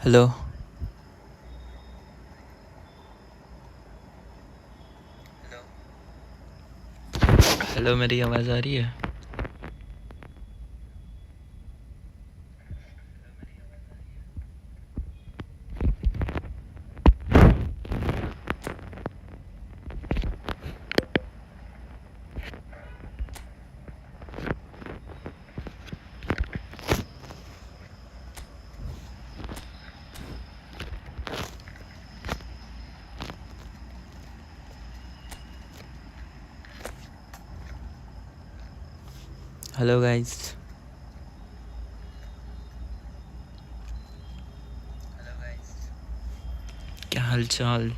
Hello. Hello, मेरी आवाज़ आ रही है? Hello guys. क्या हाल चाल?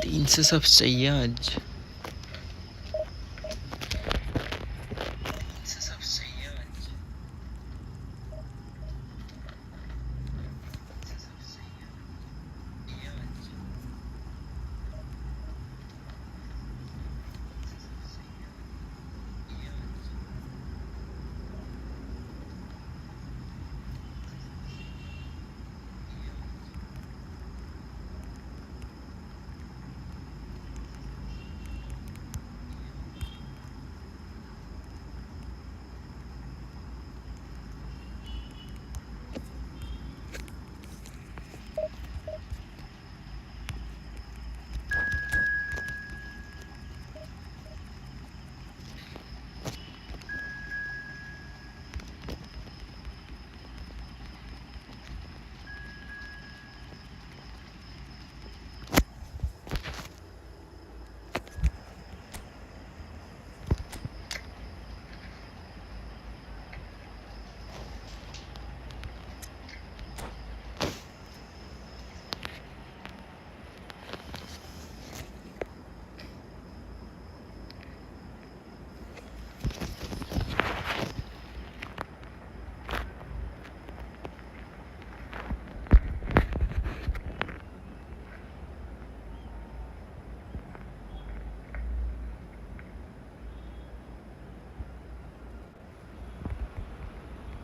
तीन से सब सही है आज।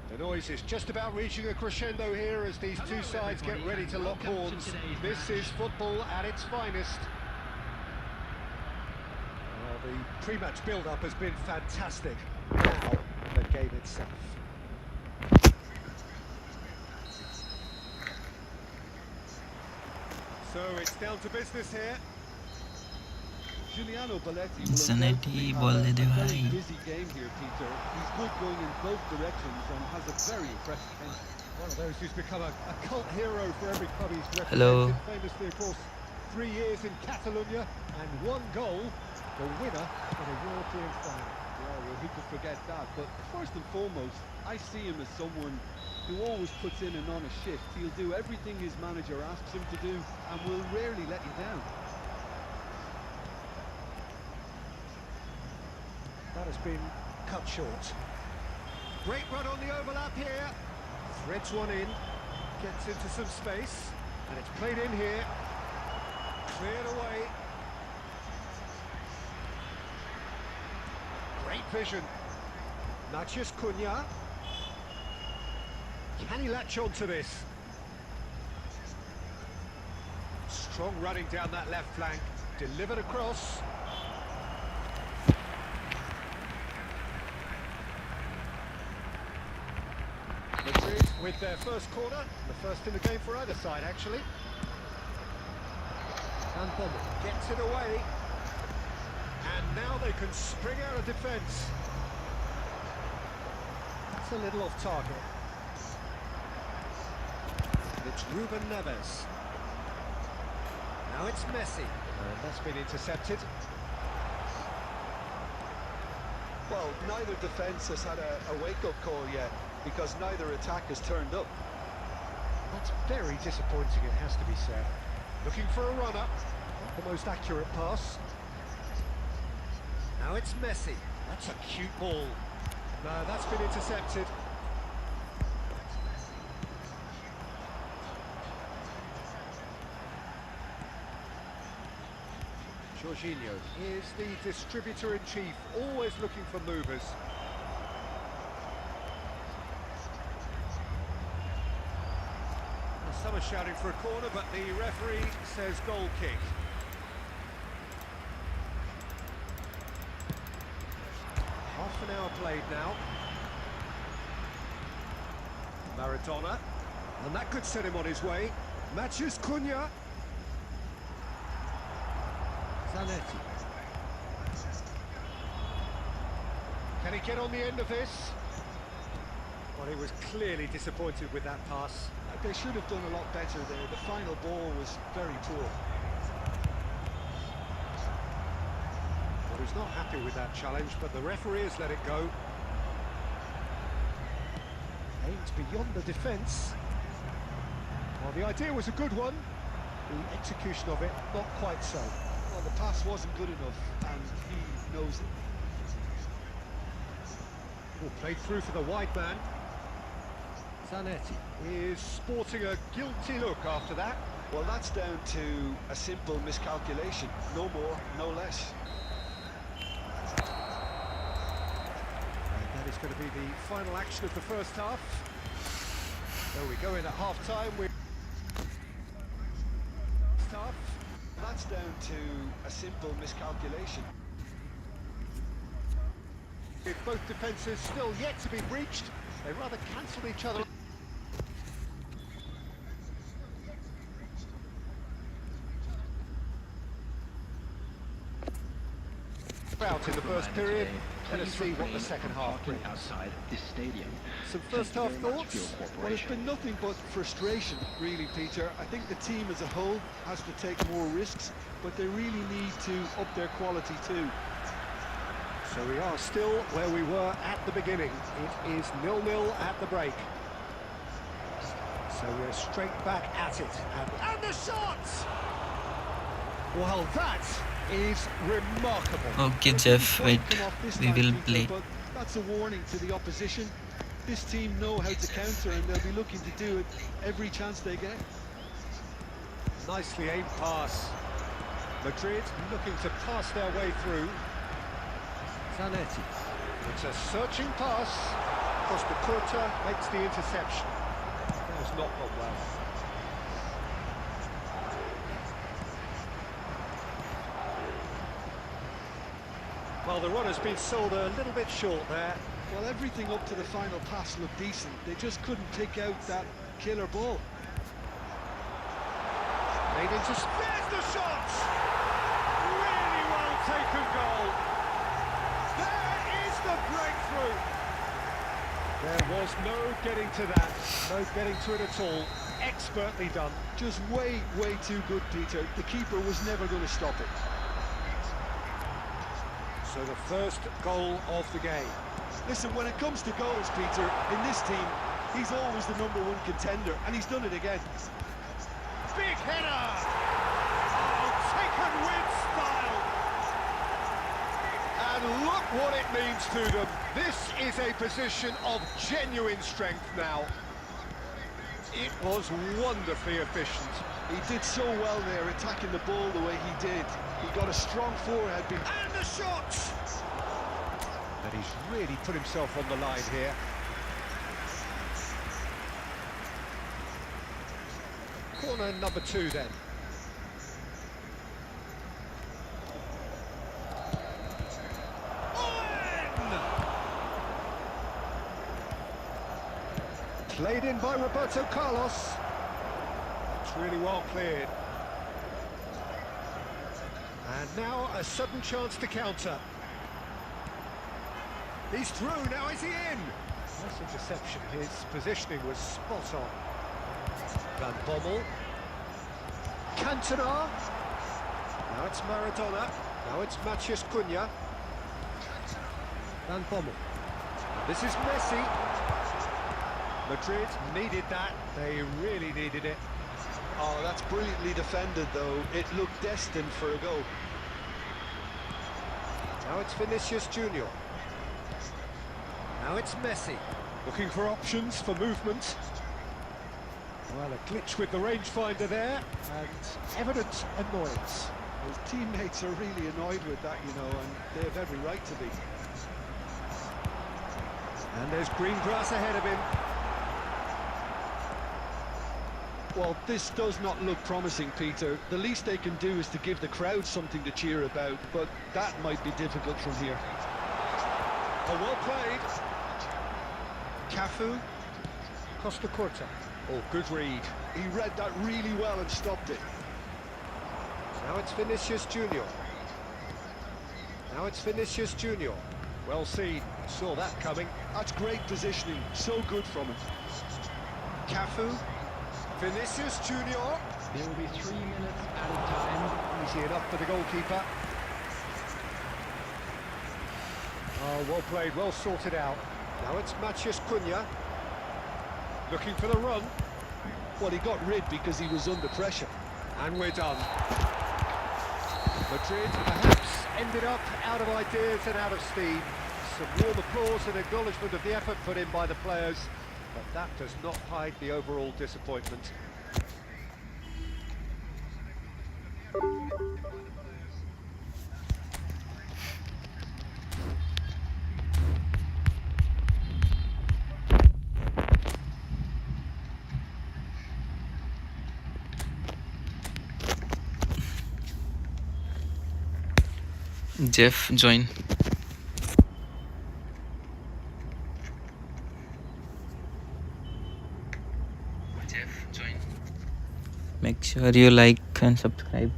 The noise is just about reaching a crescendo here as these two sides get ready to lock horns. This is football at its finest. The pre-match build-up has been fantastic. Now, the game itself. So it's down to business here. Giuliano Balletti will internet ही बोल दे दे a very भाई। busy game here, Peter. He's good going in both directions and has a very impressive entry. One of those who's become a cult hero for every club he's Hello. represented. Famously, of course, 3 years in Catalonia and 1 goal, the winner in a European final. Yeah, well, who could forget that? But first and foremost, I see him as someone who always puts in an honest shift. He'll do everything his manager asks him to do and will rarely let you down. That has been cut short. Great run on the overlap here. Threads one in, gets into some space, and it's played in here. Cleared away. Great vision. Natchez Cunha. Can he latch on to this? Strong running down that left flank. Delivered across. Madrid with their first corner, the first in the game for either side actually. And Bommel gets it away, and now they can spring out of defence. That's a little off target. It's Ruben Neves. Now it's Messi, and that's been intercepted. Well, neither defence has had a wake-up call yet, because neither attack has turned up. That's very disappointing, it has to be said. Looking for a run-up, not the most accurate pass. Now it's Messi. That's a cute ball. No, that's been intercepted. Jorginho is the distributor-in-chief, always looking for movers. Well, some are shouting for a corner, but the referee says goal kick. Half an hour played now. Maradona, and that could set him on his way. Matches Cunha. Zanetti. Can he get on the end of this? Well, he was clearly disappointed with that pass. They should have done a lot better there. The final ball was very poor. Well, he's not happy with that challenge, but the referee has let it go. Aimed beyond the defence. Well, the idea was a good one. The execution of it, not quite so. Well, the pass wasn't good enough, and he knows it. Oh, played through for the wide man. Zanetti is sporting a guilty look after that. Well, that's down to a simple miscalculation. No more, no less. And that is going to be the final action of the first half. So we go in at half-time with... That's down to a simple miscalculation. With both defences still yet to be breached, they rather cancelled each other. Out in the first period. Let us see what the second half brings. Outside this stadium. Some first half thoughts? Well, it's been nothing but frustration, really, Peter. I think the team as a whole has to take more risks, but they really need to up their quality too. So we are still where we were at the beginning. It is 0-0 at the break. So we're straight back at it. And the shots! Well, that is remarkable. Okay, Jeff, wait. We will play. But that's a warning to the opposition. This team know how to counter, and they'll be looking to do it every chance they get. Nicely aimed pass. Madrid looking to pass their way through. Zanetti. It's a searching pass. Costa Curta makes the interception. That was not got well. Well, the runner's been sold a little bit short there. Well, everything up to the final pass looked decent. They just couldn't pick out that killer ball. Made into... There's the shot! Really well taken goal. There is the breakthrough. There was no getting to that. No getting to it at all. Expertly done. Just way too good, Peter. The keeper was never going to stop it. So the first goal of the game. Listen, when it comes to goals, Peter, in this team, he's always the #1 contender, and he's done it again. Big header! Oh, taken with style! And look what it means to them. This is a position of genuine strength now. It was wonderfully efficient. He did so well there, attacking the ball the way he did. He got a strong forehead. And the shot! But he's really put himself on the line here. Corner number 2 then. Played in by Roberto Carlos. It's really well cleared. And now a sudden chance to counter. He's through, now is he in? Nice interception, his positioning was spot on. Van Bommel. Cantona. Now it's Maradona. Now it's Mathias Cunha. Van Bommel. This is Messi. Madrid needed that. They really needed it. Oh, that's brilliantly defended, though. It looked destined for a goal. Now it's Vinicius Junior. Now it's Messi. Looking for options for movement. Well, a glitch with the rangefinder there, and evident annoyance. His teammates are really annoyed with that, you know, and they have every right to be. And there's green grass ahead of him. Well, this does not look promising, Peter. The least they can do is to give the crowd something to cheer about, but that might be difficult from here. Oh, well played. Cafu. Costa Curta. Oh, good read. He read that really well and stopped it. Now it's Vinicius Junior. Now it's Vinicius Junior. Well seen. Saw that coming. That's great positioning. So good from him. Cafu. Vinicius Junior. There will be 3 minutes added time. Easy enough for the goalkeeper. Oh, well played, well sorted out. Now it's Matheus Cunha. Looking for the run. Well, he got rid because he was under pressure. And we're done. Madrid perhaps ended up out of ideas and out of steam. Some warm applause and acknowledgement of the effort put in by the players, but that does not hide the overall disappointment. Jeff, join. Make sure you like and subscribe.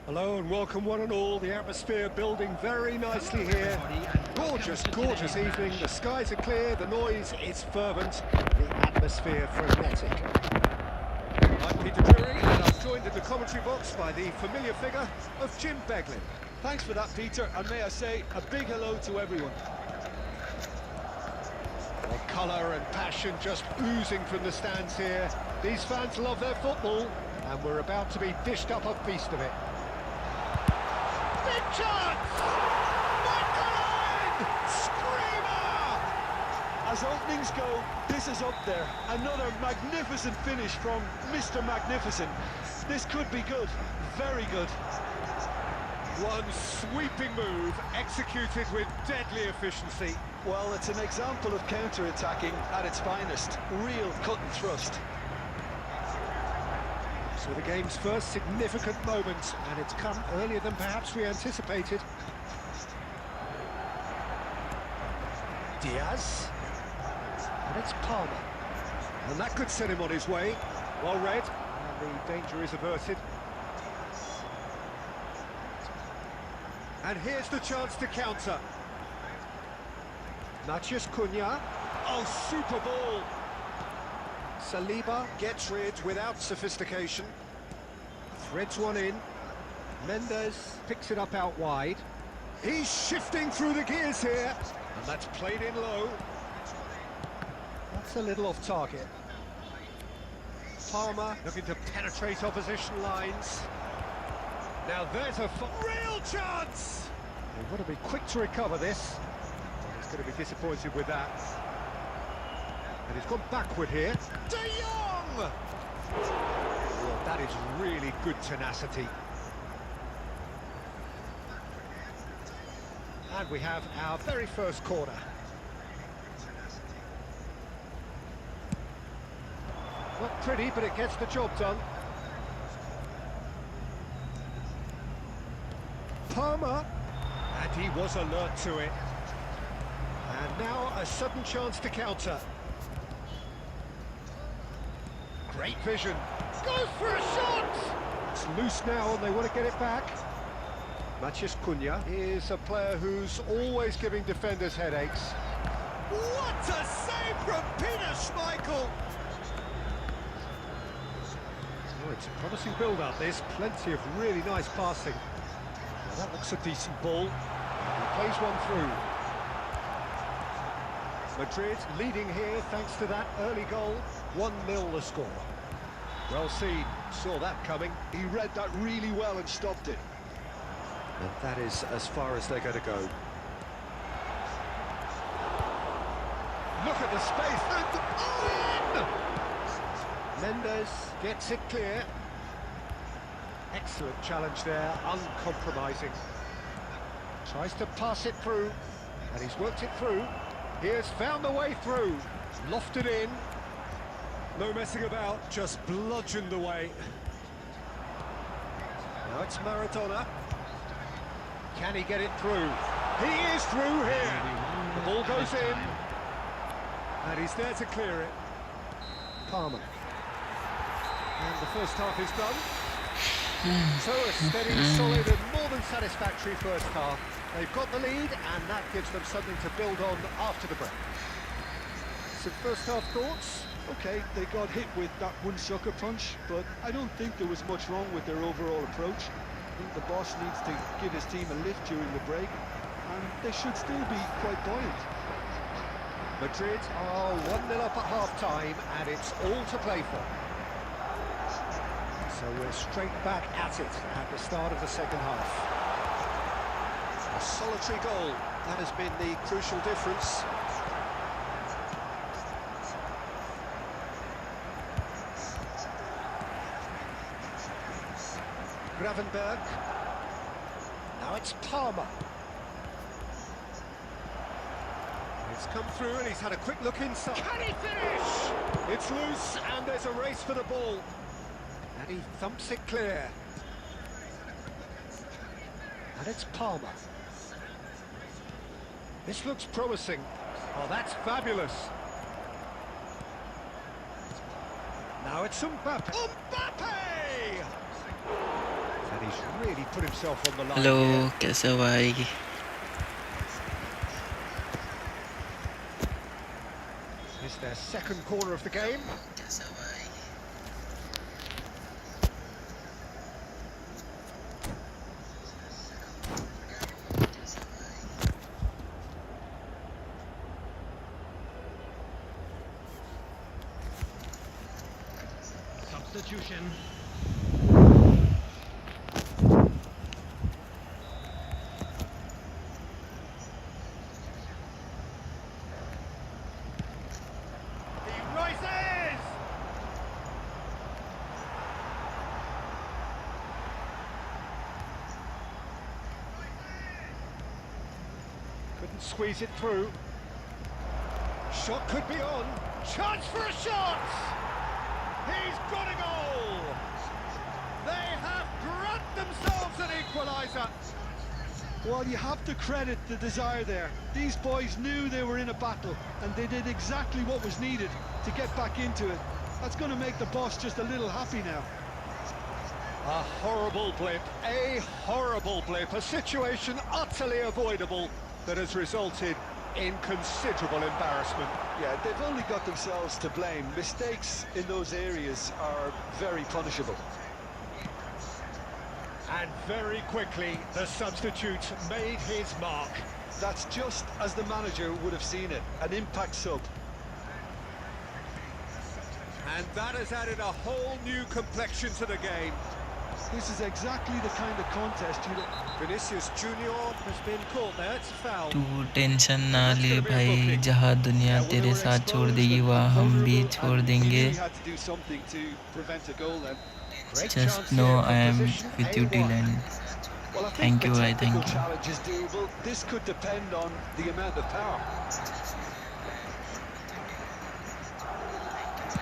Hello and welcome one and all. The atmosphere building very nicely here. Gorgeous, gorgeous evening. The skies are clear, the noise is fervent, the atmosphere frenetic. I'm Peter Drury and I'm joined in the commentary box by the familiar figure of Jim Beglin. Thanks for that, Peter, and may I say a big hello to everyone. Well, colour and passion just oozing from the stands here. These fans love their football and we're about to be dished up a feast of it. Big chance! Michael! Screamer! As openings go, this is up there. Another magnificent finish from Mr. Magnificent. This could be good, very good. One sweeping move, executed with deadly efficiency. Well, it's an example of counter-attacking at its finest. Real cut and thrust. So the game's first significant moment, and it's come earlier than perhaps we anticipated. Diaz. And it's Palmer. And that could set him on his way. Well read, and the danger is averted. And here's the chance to counter. Matheus Cunha. Oh, super ball! Saliba gets rid without sophistication. Threads one in. Mendes picks it up out wide. He's shifting through the gears here. And that's played in low. That's a little off target. Palmer looking to penetrate opposition lines. Now there's a real chance! They've got to be quick to recover this. Well, he's going to be disappointed with that. And he's gone backward here. De Jong! Well, that is really good tenacity. And we have our very first corner. Not pretty, but it gets the job done. Palmer, and he was alert to it. And now a sudden chance to counter. Great vision. Goes for a shot! It's loose now and they want to get it back. Maciej Cunha is a player who's always giving defenders headaches. What a save from Peter Schmeichel! Oh, it's a promising build-up, this. Plenty of really nice passing. Well, that looks a decent ball. He plays one through. Madrid leading here thanks to that early goal. 1-0 the score. Well seen, saw that coming. He read that really well and stopped it. And that is as far as they're going to go. Look at the space. Mendes gets it clear. Excellent challenge there, uncompromising. Tries to pass it through, and he's worked it through. He has found the way through. Lofted in. No messing about, just bludgeoned away. Now it's Maradona. Can he get it through? He is through here. The ball goes in. And he's there to clear it. Palmer. And the first half is done. So a steady, solid and more than satisfactory first half. They've got the lead and that gives them something to build on after the break. Some first half thoughts? Okay, they got hit with that one sucker punch, but I don't think there was much wrong with their overall approach. I think the boss needs to give his team a lift during the break, and they should still be quite buoyant. Madrid are 1-0 up at half-time, and it's all to play for. So we're straight back at it at the start of the second half. A solitary goal, that has been the crucial difference. Gravenberg. Now it's Palmer. It's come through and he's had a quick look inside. Can he finish? It's loose and there's a race for the ball. And he thumps it clear. And it's Palmer. This looks promising. Oh, that's fabulous. Now it's Mbappe. Mbappe! And he's really put himself on the line. Hello here. कैसे हो भाई It's their second corner of the game. कैसे हो भाई Substitution. He rises! Couldn't squeeze it through. Shot could be on. Chance for a shot! He's got a goal! They have grabbed themselves an equaliser. Well, you have to credit the desire there. These boys knew they were in a battle, and they did exactly what was needed to get back into it. That's going to make the boss just a little happy now. A horrible blip, a situation utterly avoidable that has resulted in considerable embarrassment. Yeah, they've only got themselves to blame. Mistakes in those areas are very punishable. And very quickly, the substitute made his mark. That's just as the manager would have seen it, an impact sub. And that has added a whole new complexion to the game. This is exactly the kind of contest you don't... Vinicius Junior has been caught there. It's a foul. तू tension ना ले भाई, जहाँ दुनिया तेरे साथ छोड़ देगी वहाँ हम भी छोड़ देंगे. He had to do something to prevent a goal then. Great Just chance know here I from am position with you till A1. end. Well, I think Thank the you, I technical thank you. challenge is doable. This could depend on the amount of power.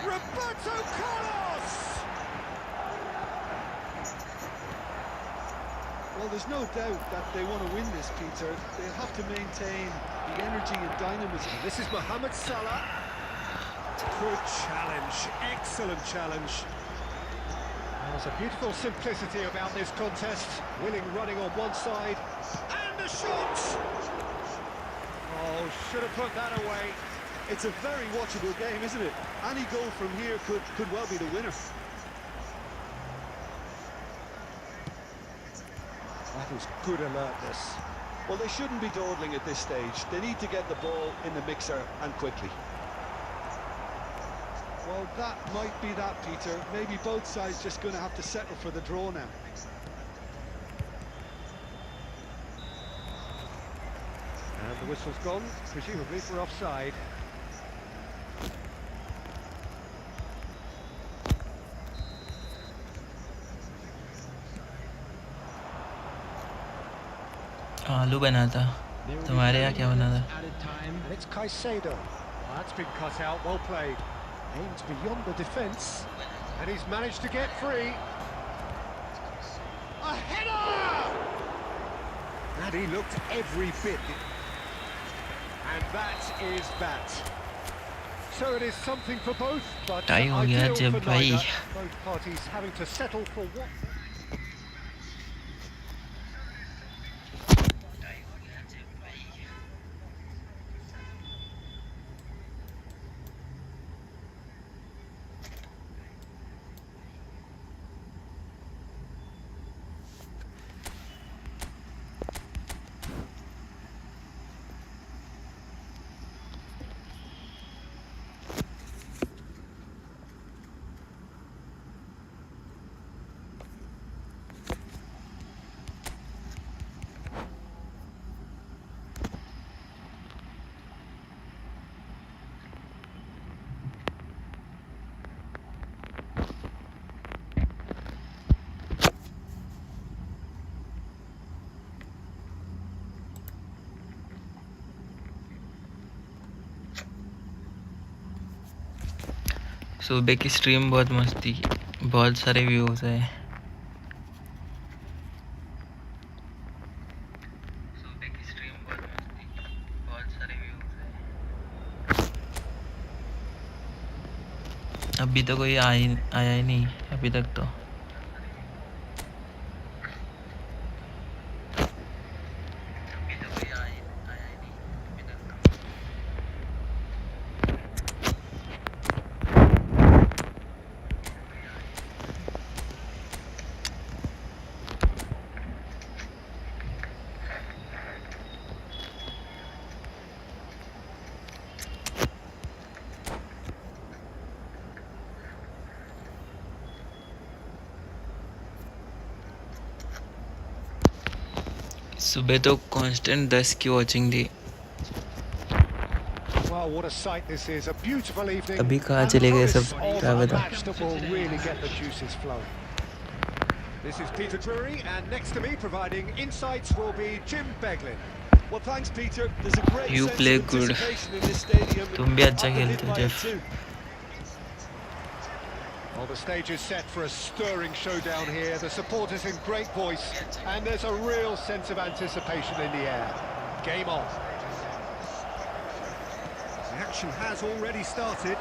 Roberto Carlos! Well, there's no doubt that they want to win this, Peter. They'll have to maintain the energy and dynamism. This is Mohamed Salah. Good challenge, excellent challenge. There's a beautiful simplicity about this contest. Willing running on one side, and a shot! Oh, should have put that away. It's a very watchable game, isn't it? Any goal from here could well be the winner. That was good alertness. Well, they shouldn't be dawdling at this stage. They need to get the ball in the mixer and quickly. Well, that might be that, Peter. Maybe both sides just going to have to settle for the draw now. And the whistle's gone, presumably for offside. आलू बना था, तुम्हारे यहाँ क्या बना था? Added time. And it's Caicedo. Oh, that's been cut out, well played. Aims beyond the defence. And he's managed to get free. A header! And he looked every bit. And that is that. So it is something for both, but tie हो गया ideal जब for भाई. neither. Both parties having to settle for what... सुबह की stream बहुत मस्त थी, बहुत सारे व्यूज़ है. सुबह की स्ट्रीम बहुत मस्त थी, बहुत सारे व्यूज़ है. अभी तो कोई आया ही नहीं अभी तक तो. सुबह तो कांस्टेंट 10 की वॉचिंग थी. Well, what a sight this is, a beautiful evening. अभी कहाँ and चले गए the सब, promise क्या of a बता. match that will really get the juices flowing. This is Peter Drury, and next to me providing insights will be Jim Beglin. Well, thanks, Peter. There's a great You sense play of good. anticipation in this stadium. तुम भी अच्छा I'm खेलते हो, lived by it Jeff. too. Well, the stage is set for a stirring showdown here. The supporters in great voice, and there's a real sense of anticipation in the air. Game on. The action has already started.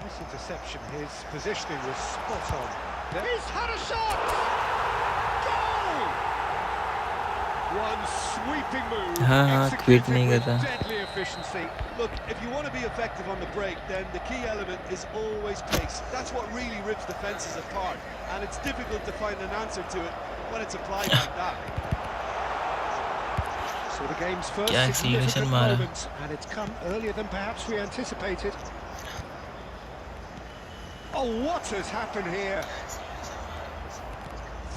Nice interception. His positioning was spot on. He's had a shot! Goal! One sweeping move, हाँ, quit executed नहीं with करता. deadly efficiency. Look, if you want to be effective on the break, then the key element is always pace. That's what really rips defences apart, and it's difficult to find an answer to it when it's applied like that. So the game's first क्या significant acceleration मारा. moment, and it's come earlier than perhaps we anticipated. Oh, what has happened here?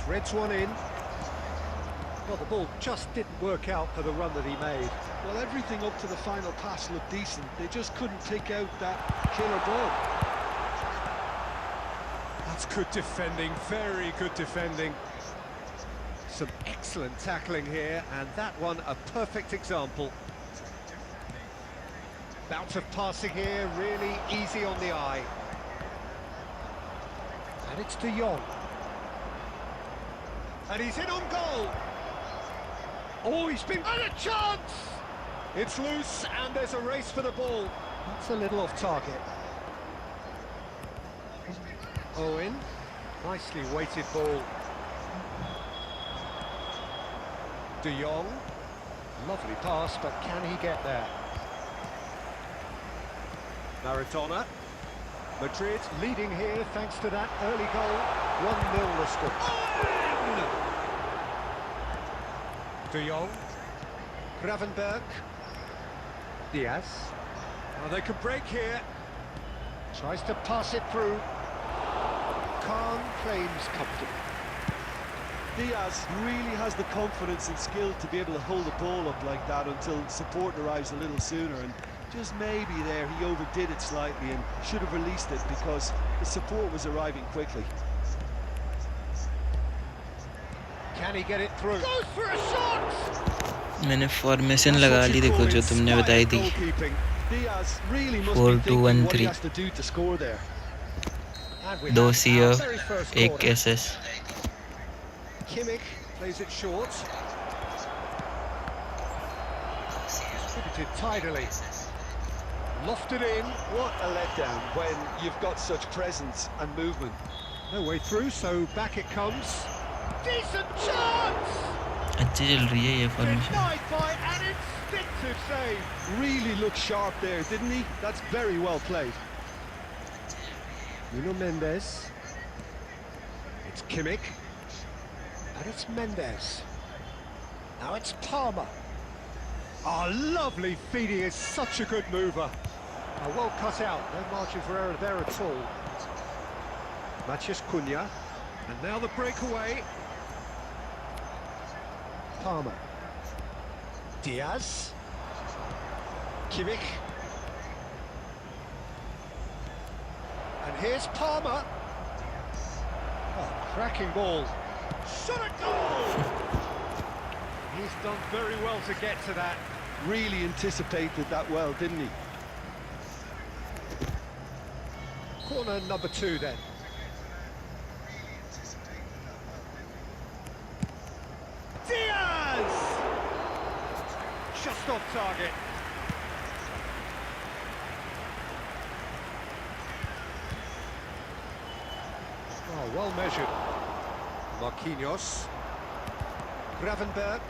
Threads one in. Well, the ball just didn't work out for the run that he made. Well, everything up to the final pass looked decent. They just couldn't take out that killer ball. That's good defending, very good defending. Some excellent tackling here, and that one a perfect example. Bout of passing here, really easy on the eye. And it's De Jong. And he's in on goal. Oh, he's been... And a chance! It's loose, and there's a race for the ball. That's a little off target. Owen, nicely weighted ball. De Jong, lovely pass, but can he get there? Maradona. Madrid leading here thanks to that early goal. 1-0 the score. De Jong. Gravenberg. Diaz. Oh, they could break here. Tries to pass it through. Khan claims comfortable. Diaz really has the confidence and skill to be able to hold the ball up like that until support arrives a little sooner, and just maybe there he overdid it slightly and should have released it because the support was arriving quickly. Can he get it through? Goes for a shot! मैंने formation लगा ली, देखो जो तुमने बताई थी. Diaz really must 4, be 2, thinking 1, what he 3. has to do to score there. And we 2 have CF, our very first 1 corner. SS. Kimmich plays it short. Distributed tidily. Lofted in. What a letdown when you've got such presence and movement. No way through, so back it comes. Decent chance! अच्छी चल रही है ये formation. Denied by an instinctive save. Really looked sharp there, didn't he? That's very well played. Nuno Mendes. It's Kimmich. And it's Mendes. Now it's Palmer. Oh, lovely feed. He is such a good mover. Oh, well cut out. No margin for error there at all. Matheus Cunha. And now the breakaway. Palmer. Diaz. Kimmich. And here's Palmer. Oh, cracking ball. Shot a goal! He's done very well to get to that. Really anticipated that well, didn't he? Corner number 2 then. Diaz! Just off target. Oh, well measured. Marquinhos. Gravenberg.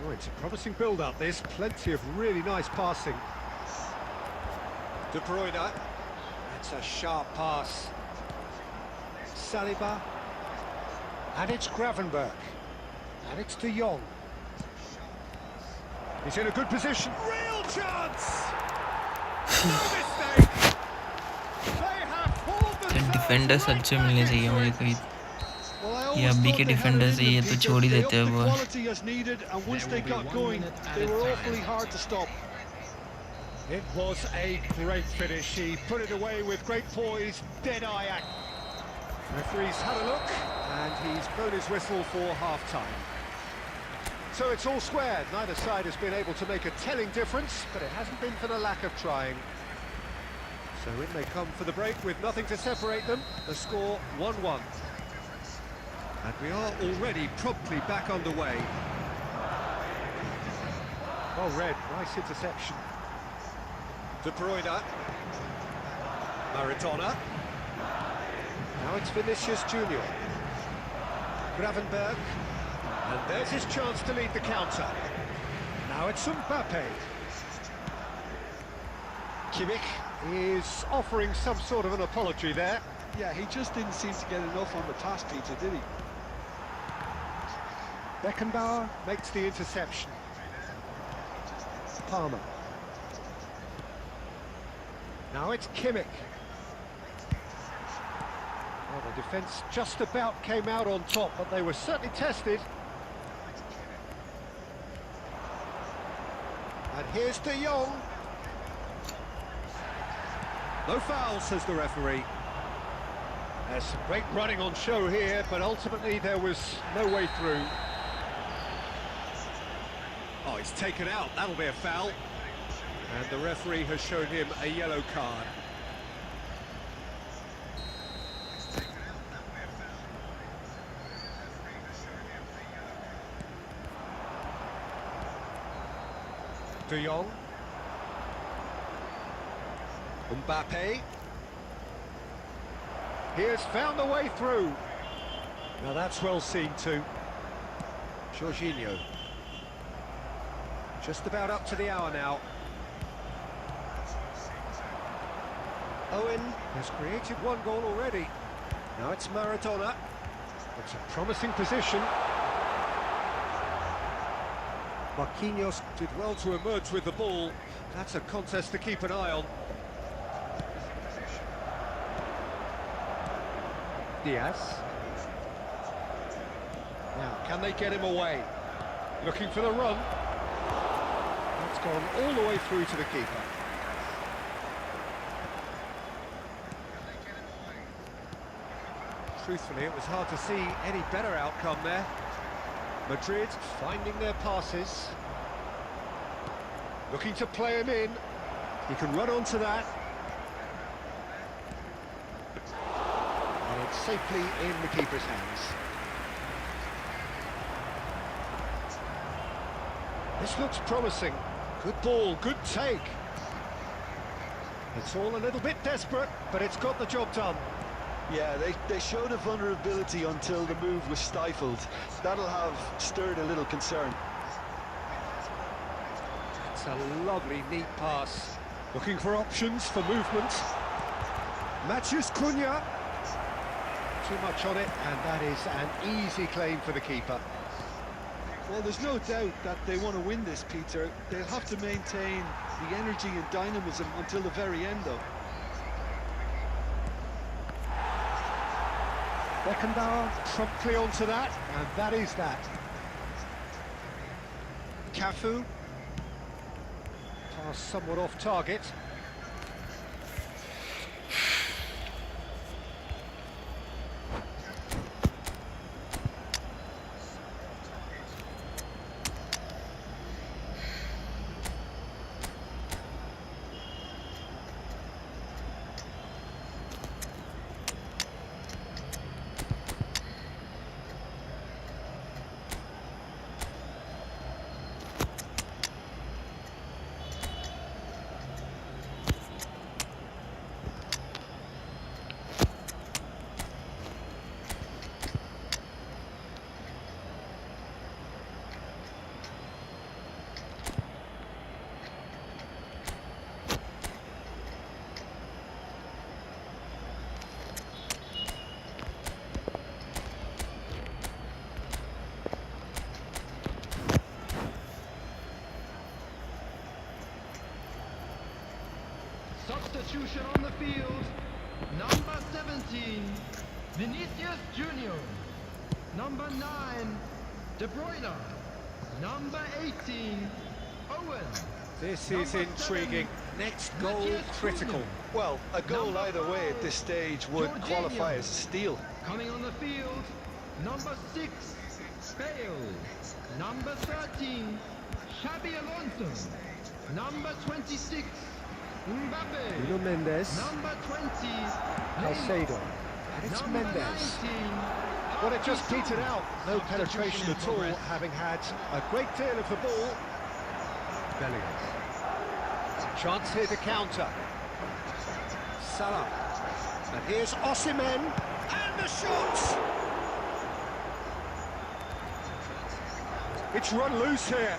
Oh, it's a promising build-up, this. Plenty of really nice passing. De Bruyne. That's a sharp pass. Saliba. And it's Gravenberg. And it's De Jong. He's in a good position. Real chance! No mistake! They have pulled themselves defenders right अच्छे back मिलने into चाहिए मुझे it. कोई. Well, I ये always अभी thought के they had it defenders in ये them, तो Peter. छोड़ ही They देते हैं upped the ball. quality as needed, and once There they will be got 1 going, minute they added were time. awfully hard to stop. It was a great finish. He put it away with great poise, dead-eye act. Referee's had a look, and he's blown his whistle for half-time. So it's all squared. Neither side has been able to make a telling difference, but it hasn't been for the lack of trying. So in they come for the break with nothing to separate them. The score 1-1. And we are already promptly back underway. Well read, nice interception. De Bruyne. Maradona. Now it's Vinicius Junior. Gravenberg. And there's his chance to lead the counter. Now it's Mbappe. Kimmich is offering some sort of an apology there. Yeah, he just didn't seem to get enough on the pass, Peter, did he? Beckenbauer makes the interception. Palmer. Now it's Kimmich. Well, the defence just about came out on top, but they were certainly tested. And here's De Jong. No foul, says the referee. There's some great running on show here, but ultimately there was no way through. Oh, he's taken out. That'll be a foul. And the referee has shown him a yellow card. De Jong. Mbappe. He has found a way through. Now that's well seen too. Jorginho. Just about up to the hour now. Owen has created one goal already. Now it's Maradona. It's a promising position. Marquinhos did well to emerge with the ball. That's a contest to keep an eye on. Diaz. Now, can they get him away? Looking for the run. That's gone all the way through to the keeper. Truthfully, it was hard to see any better outcome there. Madrid finding their passes. Looking to play him in. He can run onto that. And it's safely in the keeper's hands. This looks promising. Good ball, good take. It's all a little bit desperate, but it's got the job done. Yeah, they showed a vulnerability until the move was stifled. That'll have stirred a little concern. It's a lovely, neat pass. Looking for options for movement. Matthews Cunha. Too much on it, and that is an easy claim for the keeper. Well, there's no doubt that they want to win this, Peter. They'll have to maintain the energy and dynamism until the very end, though. Beckenbauer promptly onto that, and that is that. Cafu. Pass somewhat off target. Substitution on the field. Number 17, Vinicius Junior. Number 9, De Bruyne. Number 18, Owen. This is Number intriguing. 7, Next goal Matthias critical. Cunha. Well, a goal Number either way 5, at this stage would Jorginho. qualify as a steal. Coming on the field, number 6, Bale. Number 13, Xabi Alonso. Number 26, Mbappe. Nuno Mendes. Number 20, Caicedo. Neymar. And it's Number Mendes. 19, Well, it just Marquinhos. petered out. No penetration Substitution at in all, progress. having had a great deal of the ball. Bellingham. Chance here to counter. Salah. And here's Osimhen. And the shot! It's run loose here.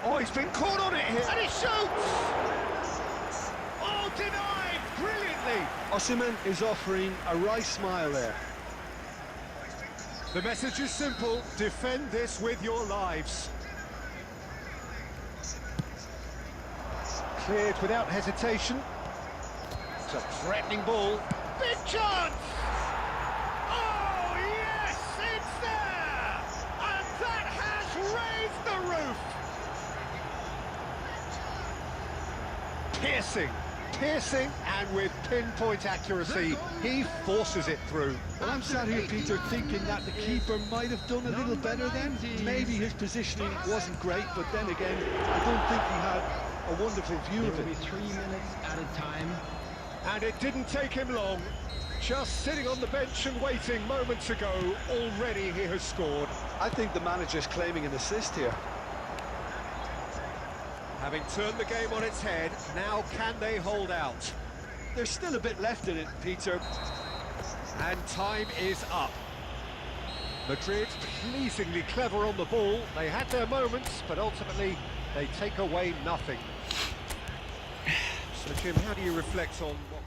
Oh, he's been caught on it here. And he shoots! Oh, denied! Brilliantly! Osimhen is offering a wry smile there. The message is simple. Defend this with your lives. Cleared without hesitation. It's a threatening ball. Big chance! Piercing, piercing, and with pinpoint accuracy, he forces it through. Well, I'm sat here, Peter, thinking that the keeper might have done a little better then. Maybe his positioning wasn't great, but then again, I don't think he had a wonderful view There of will be it. 3 minutes at a time. And it didn't take him long. Just sitting on the bench and waiting moments ago, already he has scored. I think the manager's claiming an assist here. Having turned the game on its head, now can they hold out? There's still a bit left in it, Peter. And time is up. Madrid pleasingly clever on the ball. They had their moments, but ultimately they take away nothing. So Jim, how do you reflect on what...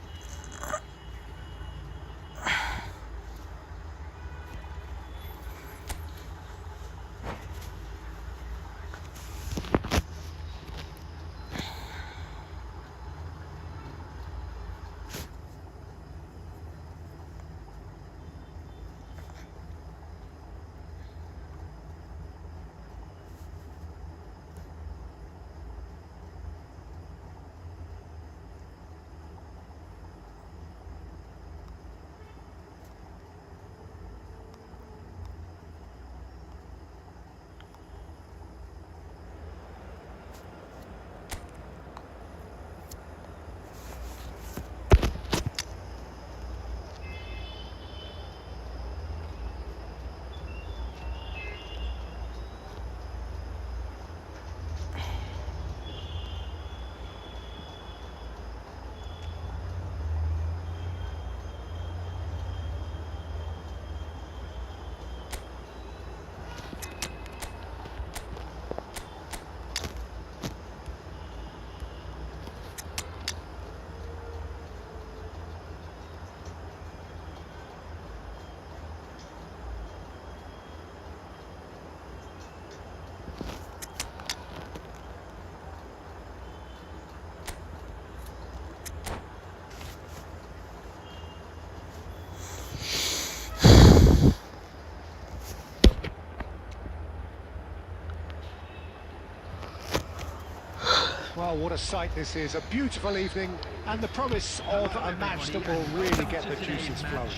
Well, what a sight this is. A beautiful evening and the promise of a match that will really get the juices flowing.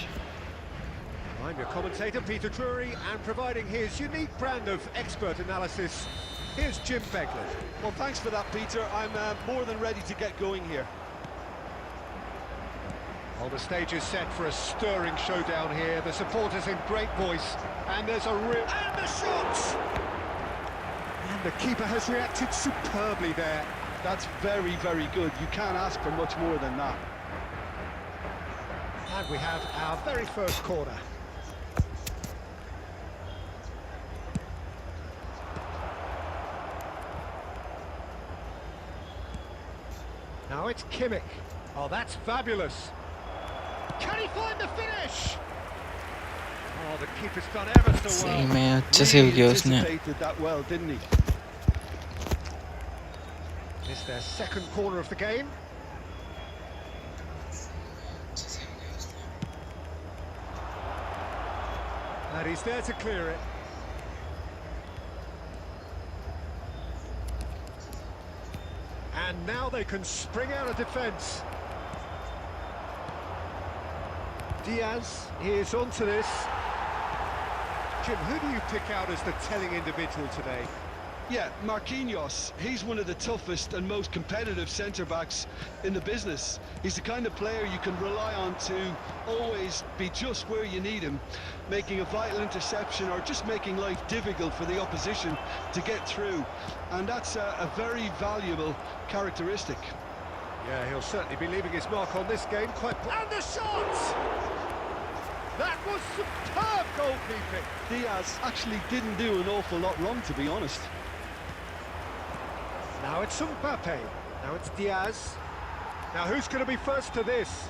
I'm your commentator, Peter Drury, and providing his unique brand of expert analysis, here's Jim Begley. Well, thanks for that, Peter. I'm more than ready to get going here. Well, the stage is set for a stirring showdown here. The supporters in great voice, and there's a real... And the shots! And the keeper has reacted superbly there. That's very, very good. You can't ask for much more than that. And we have our very first corner. Now it's Kimmich. Oh, that's fabulous. Can he find the finish? Oh, the keeper's done ever so सही well. में अच्छे से किया उसने. Anticipated that well, didn't he? It's their second corner of the game. And he's there to clear it. And now they can spring out of defence. Diaz is onto this. Jim, who do you pick out as the telling individual today? Yeah, Marquinhos. He's one of the toughest and most competitive centre-backs in the business. He's the kind of player you can rely on to always be just where you need him, making a vital interception or just making life difficult for the opposition to get through. And that's a very valuable characteristic. Yeah, he'll certainly be leaving his mark on this game quite... And the shot! That was superb goalkeeping. Diaz actually didn't do an awful lot wrong, to be honest. Now it's Mbappe. Now it's Diaz. Now who's going to be first to this?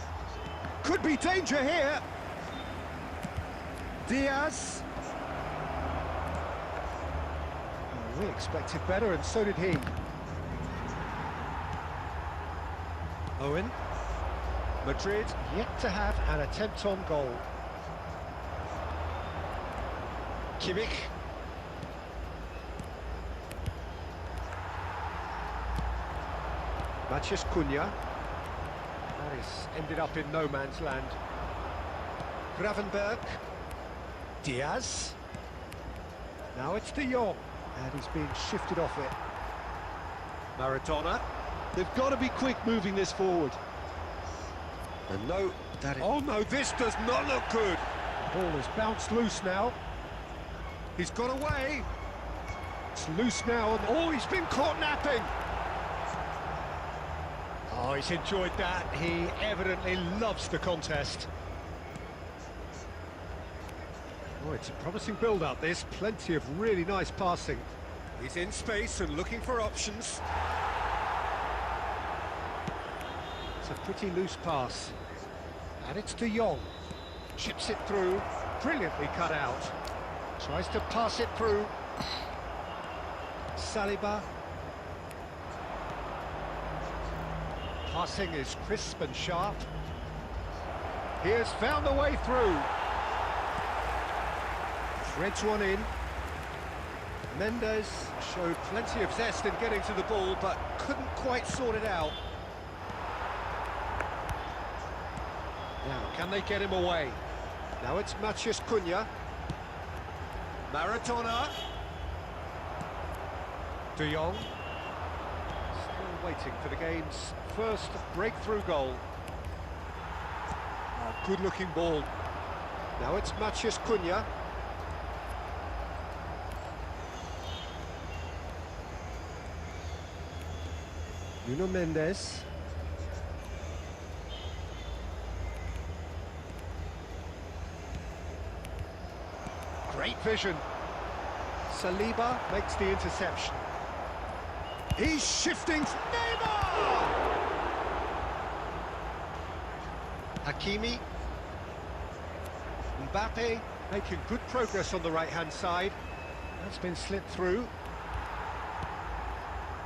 Could be danger here. Diaz. Oh, we expected better, and so did he. Owen. Madrid yet to have an attempt on goal. Kimmich. Maciej Cunha. That is ended up in no man's land. Gravenberg. Diaz. Now it's De Jong. And he's being shifted off it. Maradona. They've got to be quick moving this forward. And no, that is... Oh no, this does not look good. The ball is bounced loose now. He's got away. It's loose now, and oh, he's been caught napping. Oh, he's enjoyed that. He evidently loves the contest. Oh, it's a promising build-up, this. Plenty of really nice passing. He's in space and looking for options. It's a pretty loose pass. And it's De Jong. Chips it through. Brilliantly cut out. Tries to pass it through. Saliba. Passing is crisp and sharp. He has found a way through. Threads one in. Mendes showed plenty of zest in getting to the ball, but couldn't quite sort it out. Now, can they get him away? Now it's Maciej Cunha. Maradona. De Jong. Still waiting for the game's first breakthrough goal. Oh, good-looking ball. Now it's Maciej Cunha. Nuno Mendes. Great vision. Saliba makes the interception. He's shifting. Neymar! Hakimi. Mbappe making good progress on the right-hand side. That's been slipped through.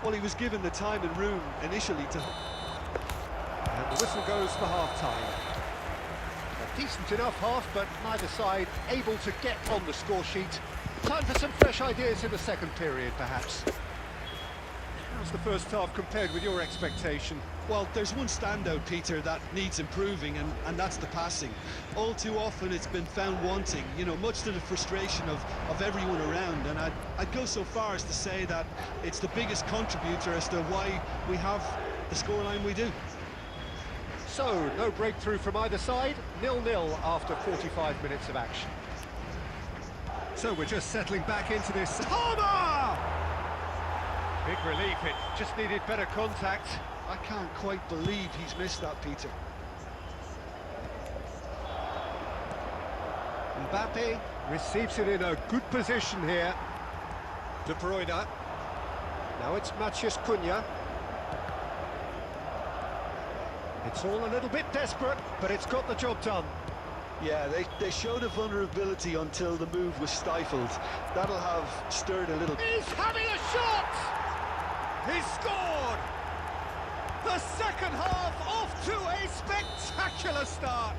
Well, he was given the time and room initially to... And the whistle goes for half-time. A decent enough half, but neither side able to get on the score sheet. Time for some fresh ideas in the second period, perhaps. How's the first half compared with your expectation? Well, there's one standout, Peter, that needs improving, and that's the passing. All too often it's been found wanting, you know, much to the frustration of everyone around, and I'd go so far as to say that it's the biggest contributor as to why we have the scoreline we do. So, no breakthrough from either side, 0-0 after 45 minutes of action. So we're just settling back into this. Palmer! Big relief, it just needed better contact. I can't quite believe he's missed that, Peter. Mbappe receives it in a good position here. De Bruyne. Now it's Maciej Cunha. It's all a little bit desperate, but it's got the job done. Yeah, they showed a vulnerability until the move was stifled. That'll have stirred a little... He's having a shot! He's scored! The second half off to a spectacular start.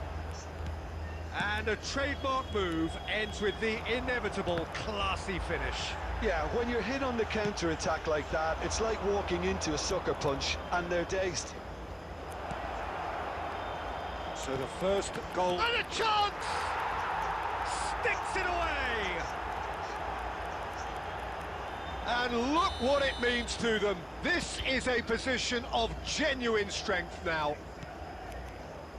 And a trademark move ends with the inevitable classy finish. Yeah, when you're hit on the counter-attack like that, it's like walking into a sucker punch, and they're dazed. So the first goal... And a chance! Sticks it away! And look what it means to them. This is a position of genuine strength now.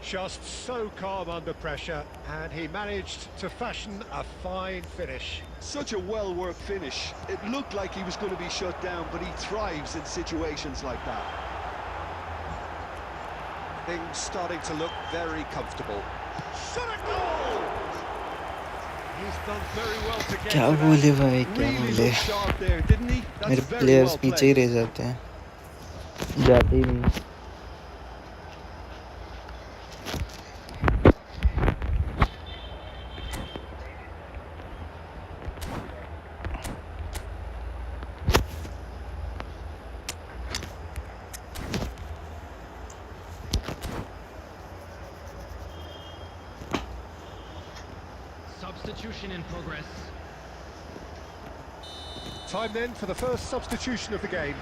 Just so calm under pressure, and he managed to fashion a fine finish. Such a well-worked finish. It looked like he was going to be shut down, but he thrives in situations like that. Things starting to look very comfortable. Shot a goal! He's done very well to get क्या to बोले that. भाई क्या Really बोले looked sharp there, didn't he? That's मेरे very players well पीछे ही played. रह जाते हैं जाते ही नहीं Substitution in progress. Time then for the first substitution of the game.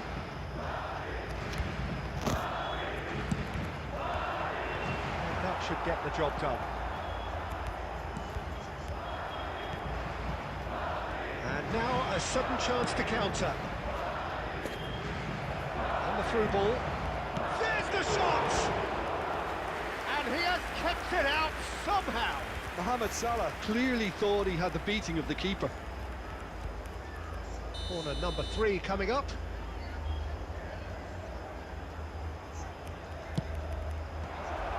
should get the job done. And now a sudden chance to counter. And the through ball. There's the shot! And he has kept it out somehow. Mohamed Salah clearly thought he had the beating of the keeper. Corner number 3 coming up.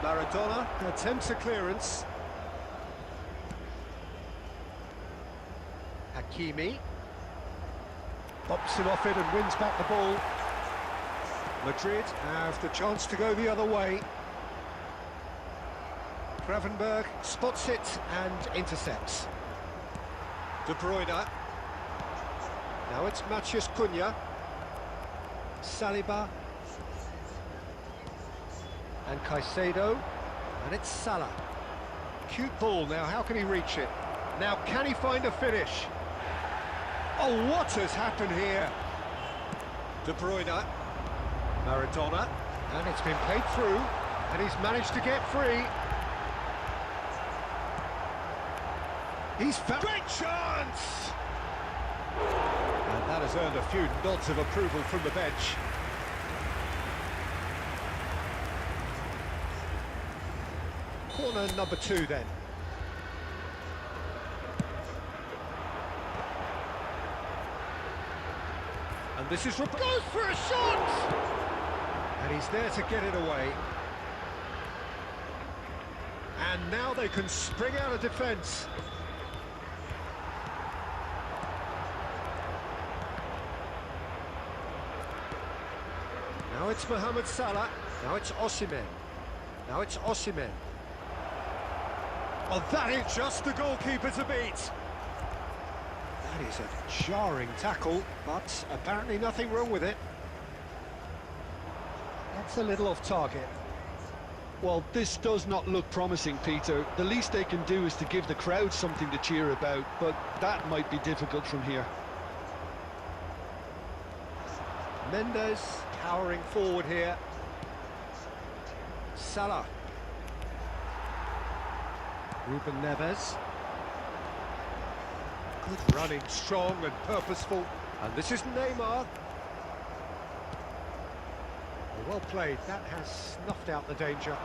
Maradona attempts a clearance. Hakimi bops him off it and wins back the ball. Madrid have the chance to go the other way. Gravenberg spots it and intercepts. De Bruyne. Now it's Matheus Cunha. Saliba. And Caicedo. And it's Salah. Cute ball now, how can he reach it? Now can he find a finish? Oh, what has happened here? De Bruyne. Maradona. And it's been played through. And he's managed to get free. He's found... Great chance! And that has earned a few nods of approval from the bench. Corner number 2 then. And this is... Goes for a shot! And he's there to get it away. And now they can spring out of defence. Now it's Mohamed Salah. Now it's Osimhen. Now it's Osimhen. Oh, that is just the goalkeeper to beat. That is a jarring tackle, but apparently nothing wrong with it. That's a little off target. Well, this does not look promising, Peter. The least they can do is to give the crowd something to cheer about, but that might be difficult from here. Mendes powering forward here. Salah. Ruben Neves. Good running, strong and purposeful. And this is Neymar. Well played, that has snuffed out the danger.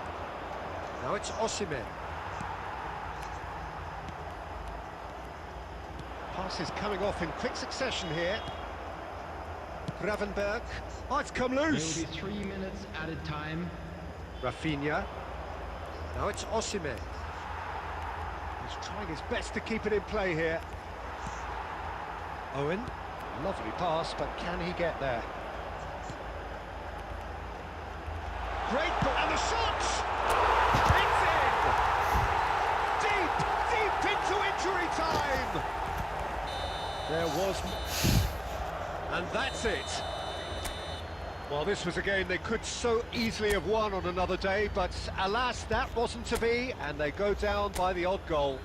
Now it's Osimhen. Passes coming off in quick succession here. Gravenberg. Oh, it's come loose. Maybe 3 minutes at a time. Rafinha. Now it's Osimhen. He's trying his best to keep it in play here. Owen. Lovely pass, but can he get there? Great ball, and the shot! It's in! Deep into injury time! There was... And that's it! Well, this was a game they could so easily have won on another day, but alas, that wasn't to be, and they go down by the odd goal.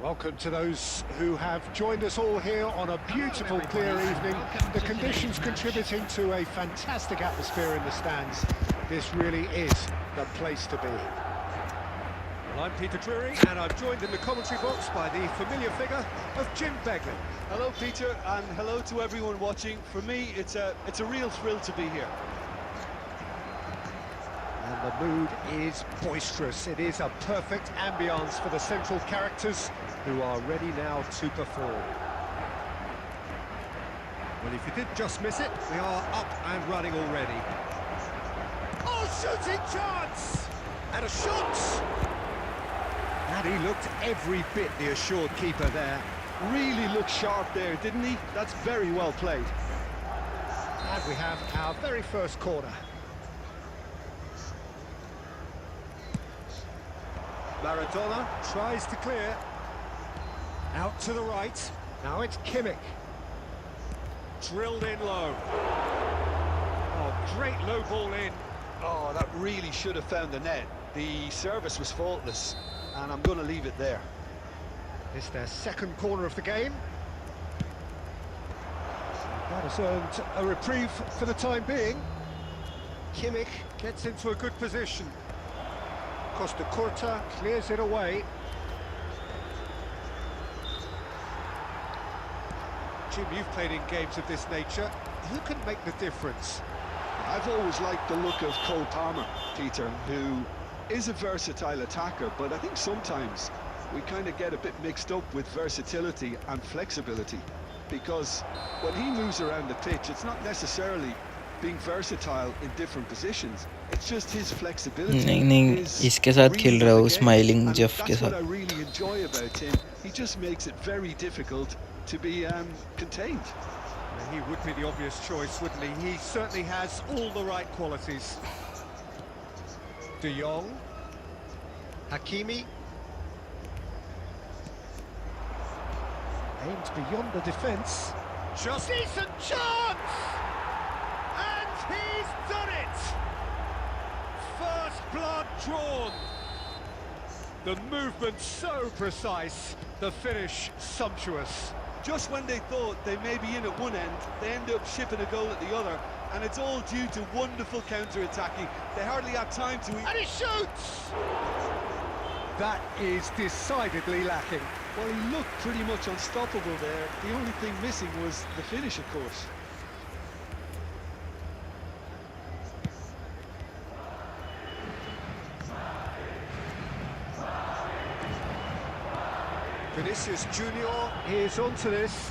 Welcome to those who have joined us all here on a beautiful, clear evening. The conditions contributing to a fantastic atmosphere in the stands. This really is the place to be. Well, I'm Peter Drury, and I'm joined in the commentary box by the familiar figure of Jim Begley. Hello, Peter, and hello to everyone watching. For me, it's a real thrill to be here. And the mood is boisterous. It is a perfect ambience for the central characters who are ready now to perform. Well, if you did just miss it, we are up and running already. Oh, shooting chance! And a shot! And he looked every bit the assured keeper there. Really looked sharp there, didn't he? That's very well played. And we have our very first corner. Maradona tries to clear. Out to the right. Now it's Kimmich. Drilled in low. Oh, great low ball in. Oh, that really should have found the net. The service was faultless, and I'm going to leave it there. It's their second corner of the game. That has earned a reprieve for the time being. Kimmich gets into a good position. Costa Curta clears it away. Jim, you've played in games of this nature. Who can make the difference? I've always liked the look of Cole Palmer, Peter, who is a versatile attacker, but I think sometimes we kind of get a bit mixed up with versatility and flexibility, because when he moves around the pitch, it's not necessarily being versatile in different positions. It's just his flexibility. नहीं इसके साथ खेल रहा हूँ smiling Jeff के That's what साथ. I really enjoy about him. He just makes it very difficult to be contained. He would be the obvious choice, wouldn't he? He certainly has all the right qualities. De Jong. Hakimi. Aimed beyond the defence. Just decent chance! And he's done it! First blood drawn. The movement so precise, the finish sumptuous. Just when they thought they may be in at one end, they end up shipping a goal at the other, and it's all due to wonderful counter-attacking. They hardly had time to... And he shoots! That is decidedly lacking. Well, he looked pretty much unstoppable there. The only thing missing was the finish, of course. Vinicius Junior is onto this.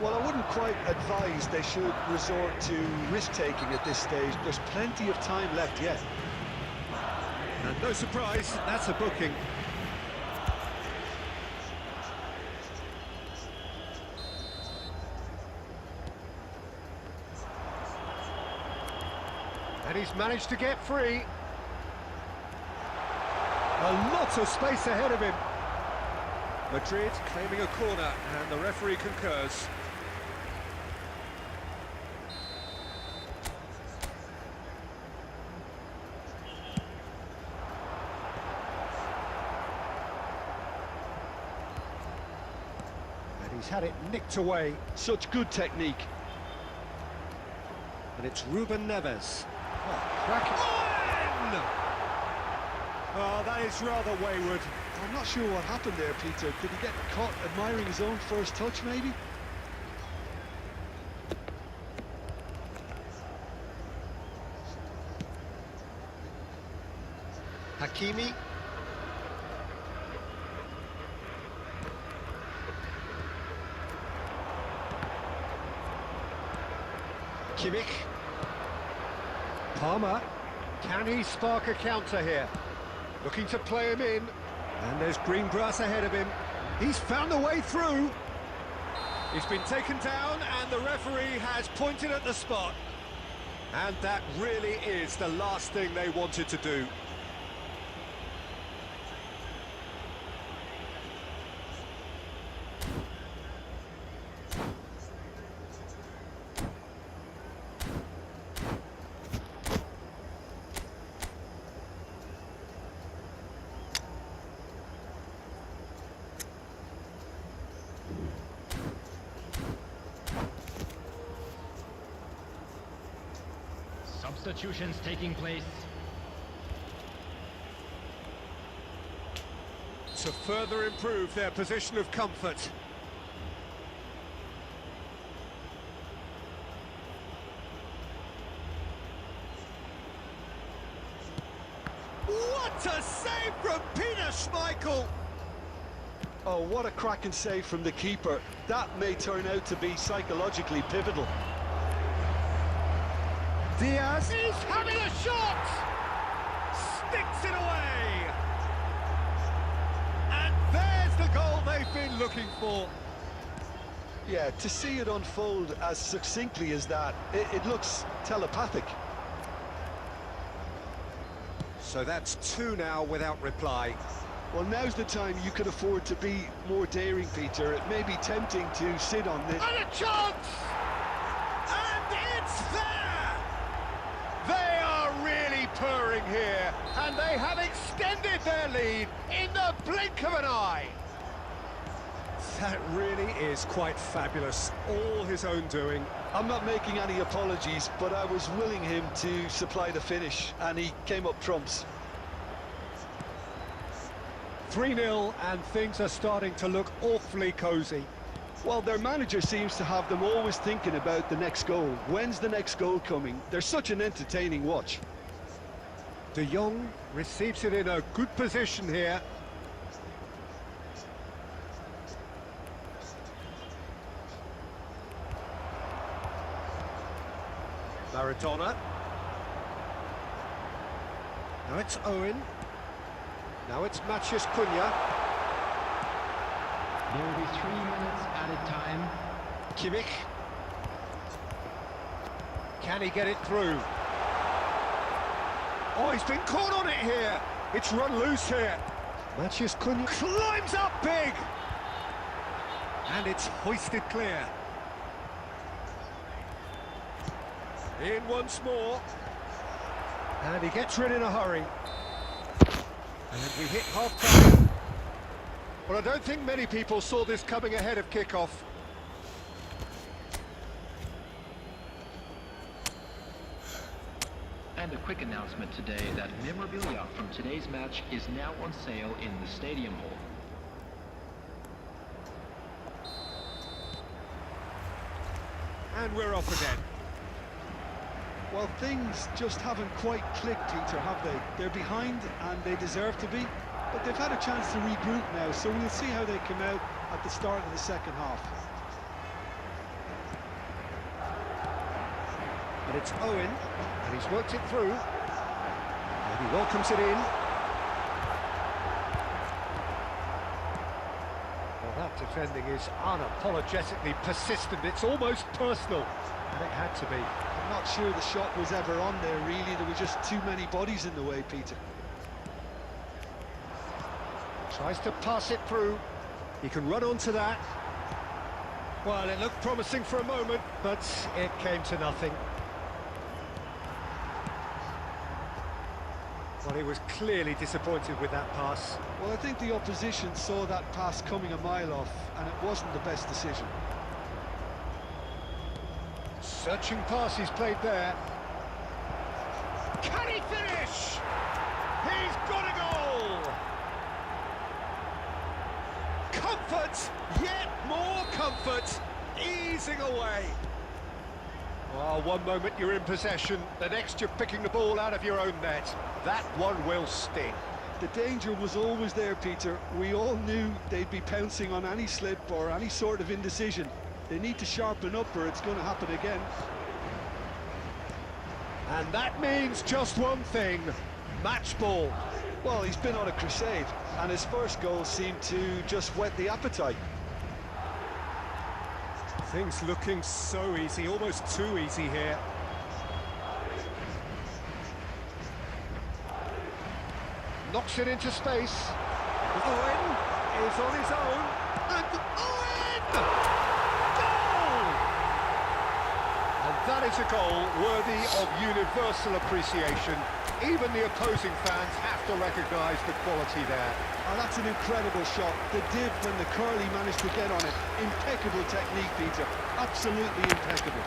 Well, I wouldn't quite advise they should resort to risk-taking at this stage. There's plenty of time left yet. And no surprise, that's a booking. And he's managed to get free. A lot of space ahead of him. Madrid claiming a corner, and the referee concurs. And he's had it nicked away. Such good technique. And it's Ruben Neves. Oh, cracking. Oh, that is rather wayward. I'm not sure what happened there, Peter. Did he get caught admiring his own first touch, maybe? Hakimi. Kimmich. Palmer. Can he spark a counter here? Looking to play him in. And there's green grass ahead of him. He's found a way through. He's been taken down, and the referee has pointed at the spot. And that really is the last thing they wanted to do. Substitutions taking place. To further improve their position of comfort. What a save from Peter Schmeichel! Oh, what a cracking save from the keeper. That may turn out to be psychologically pivotal. Diaz is having a shot! Sticks it away! And there's the goal they've been looking for. Yeah, to see it unfold as succinctly as that, it looks telepathic. So that's two now without reply. Well, now's the time you could afford to be more daring, Peter. It may be tempting to sit on this. And a chance! And it's there! They are really purring here, and they have extended their lead in the blink of an eye. That really is quite fabulous, all his own doing. I'm not making any apologies, but I was willing him to supply the finish, and he came up trumps. 3-0, and things are starting to look awfully cosy. Well, their manager seems to have them always thinking about the next goal. When's the next goal coming? They're such an entertaining watch. De Jong receives it in a good position here. Maradona. Now it's Owen. Now it's Matheus Cunha. There will be 3 minutes added time. Kimmich. Can he get it through? Oh, he's been caught on it here. It's run loose here. Matheus Cunha climbs up big. And it's hoisted clear. In once more. And he gets rid in a hurry. And we hit half-time. Well, I don't think many people saw this coming ahead of kickoff. And a quick announcement today that memorabilia from today's match is now on sale in the stadium hall. And we're off again. Well, things just haven't quite clicked, Peter, have they? They're behind, and they deserve to be. But they've had a chance to regroup now, so we'll see how they come out at the start of the second half. And it's Owen, and he's worked it through. And he welcomes it in. Well, that defending is unapologetically persistent. It's almost personal, and it had to be. I'm not sure the shot was ever on there, really. There were just too many bodies in the way, Peter. Tries to pass it through. He can run onto that. Well, it looked promising for a moment, but it came to nothing. Well, he was clearly disappointed with that pass. Well, I think the opposition saw that pass coming a mile off, and it wasn't the best decision. Searching pass he's played there. Can he finish? He's got a goal! Comfort, yet more comfort, easing away. Well, one moment you're in possession, the next you're picking the ball out of your own net. That one will sting. The danger was always there, Peter. We all knew they'd be pouncing on any slip or any sort of indecision. They need to sharpen up or it's going to happen again. And that means just one thing, match ball. Well, he's been on a crusade, and his first goal seemed to just whet the appetite. Things looking so easy, almost too easy here. Knocks it into space. Owen is on his own. And Owen! Goal! And that is a goal worthy of universal appreciation. Even the opposing fans have to recognise the quality there. Oh, that's an incredible shot. The div when the curly managed to get on it. Impeccable technique, Peter. Absolutely impeccable.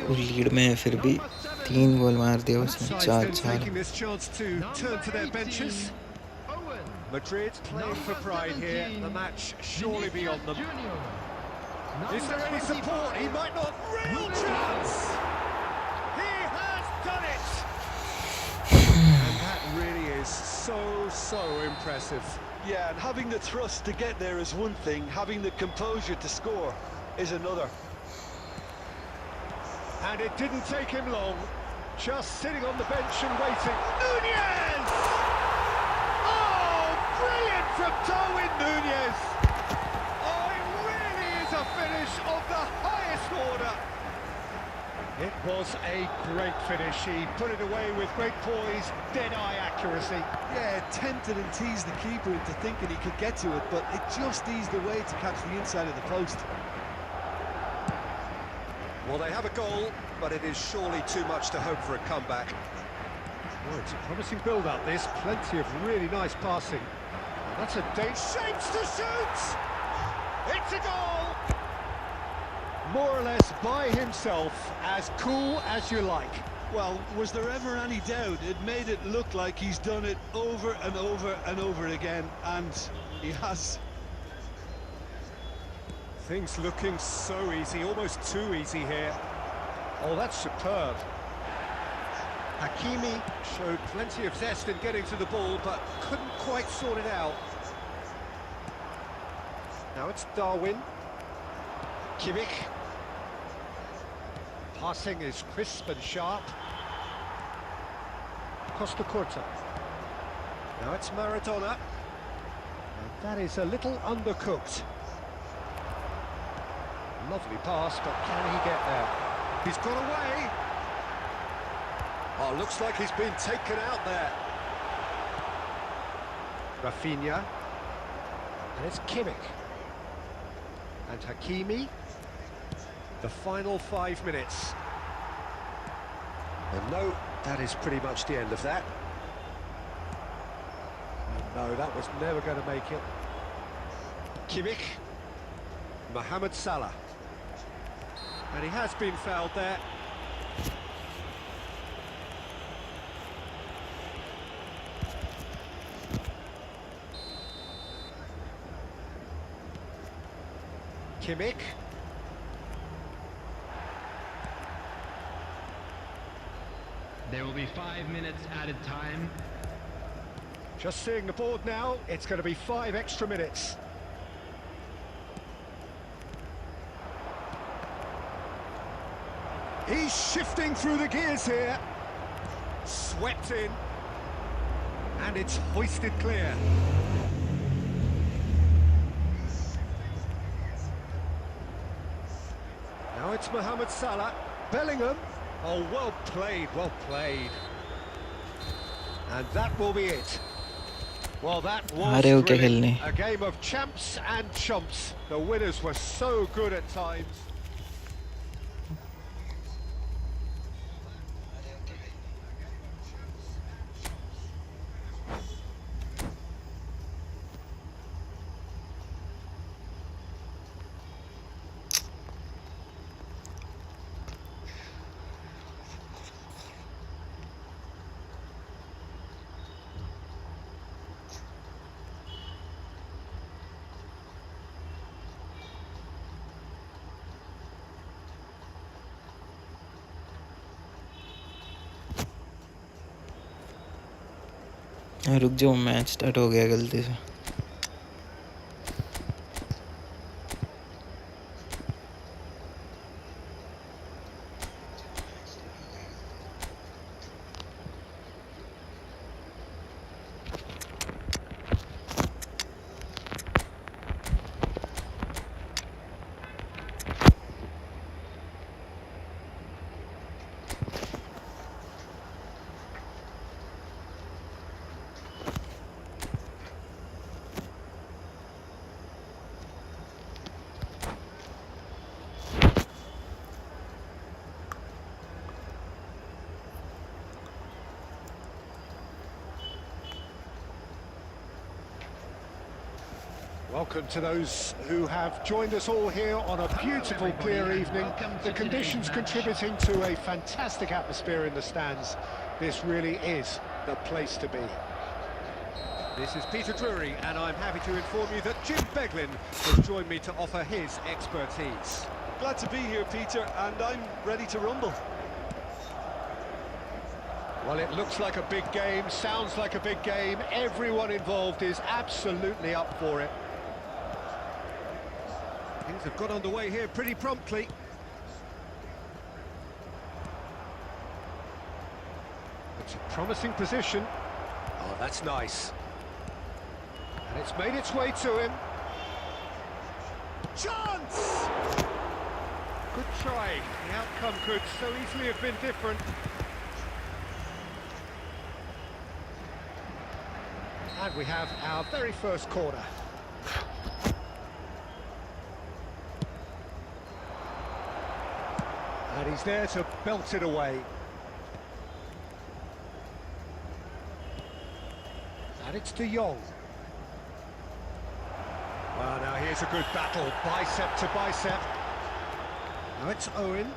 वो lead में है फिर भी 3 गोल मार दिया उसने, Sides 4 then 4। taking this chance to turn to their benches. Madrid playing for pride here. The match surely beyond them. Is there any support? He might not. Real chance! He has done it! And that really is so impressive. Yeah, and having the thrust to get there is one thing. Having the composure to score is another. And it didn't take him long. Just sitting on the bench and waiting. Nunez! Oh, brilliant from Darwin Nunez! Oh, it really is a finish of the highest order. It was a great finish. He put it away with great poise, dead-eye accuracy. Yeah, tempted and teased the keeper into thinking he could get to it, but it just eased away to catch the inside of the post. Well, they have a goal, but it is surely too much to hope for a comeback. Well, it's a promising build-up, this. Plenty of really nice passing. And that's a shapes to shoot! It's a goal! More or less by himself, as cool as you like. Well, was there ever any doubt? It made it look like he's done it over and over and over again, and he has. Things looking so easy, almost too easy here. Oh, that's superb. Hakimi showed plenty of zest in getting to the ball, but couldn't quite sort it out. Now it's Darwin. Kimmich. Passing is crisp and sharp. Costa Curta. Now it's Maradona. And that is a little undercooked. Lovely pass, but can he get there? He's got away. Oh, looks like he's been taken out there. Rafinha. And it's Kimmich. And Hakimi. The final 5 minutes. And no, that is pretty much the end of that. And no, that was never going to make it. Kimmich. Mohamed Salah. And he has been fouled there. Kimmich. There will be 5 minutes added time. Just seeing the board now, it's going to be 5 extra minutes. He's shifting through the gears here. Swept in. And it's hoisted clear. Now it's Mohamed Salah. Bellingham. Oh, well played, well played. And that will be it. Well, that was thrilling. A game of champs and chumps. The winners were so good at times. रुक जाओ, match start हो गया गलती से। Welcome to those who have joined us all here on a beautiful, clear evening. The conditions contributing to a fantastic atmosphere in the stands. This really is the place to be. This is Peter Drury, and I'm happy to inform you that Jim Beglin has joined me to offer his expertise. Glad to be here, Peter, and I'm ready to rumble. Well, it looks like a big game, sounds like a big game. Everyone involved is absolutely up for it. Things have got underway here pretty promptly. It's a promising position. Oh, that's nice. And it's made its way to him. Chance! Good try. The outcome could so easily have been different. And we have our very first corner. And he's there to belt it away. And it's De Jong. Well, now here's a good battle, bicep to bicep. Now it's Owen.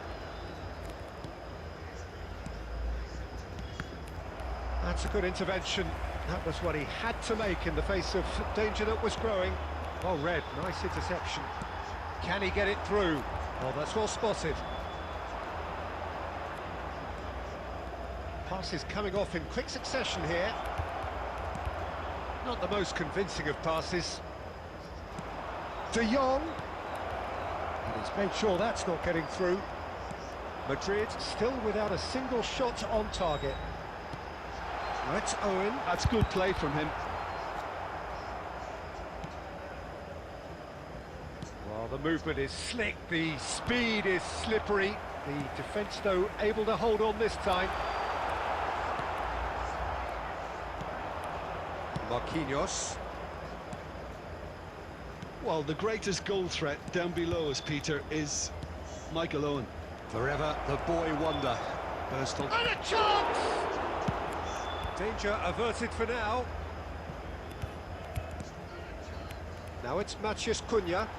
That's a good intervention. That was what he had to make in the face of danger that was growing. Well read, nice interception. Can he get it through? Oh, that's well spotted. Passes coming off in quick succession here. Not the most convincing of passes. De Jong. And he's made sure that's not getting through. Madrid still without a single shot on target. That's Owen. That's good play from him. Well, the movement is slick, the speed is slippery. The defence, though, able to hold on this time. Marquinhos. Well, the greatest goal threat down below us, Peter, is Michael Owen. Forever the boy wonder. Burst on. And a chance! Danger averted for now. Now it's Matheus Cunha.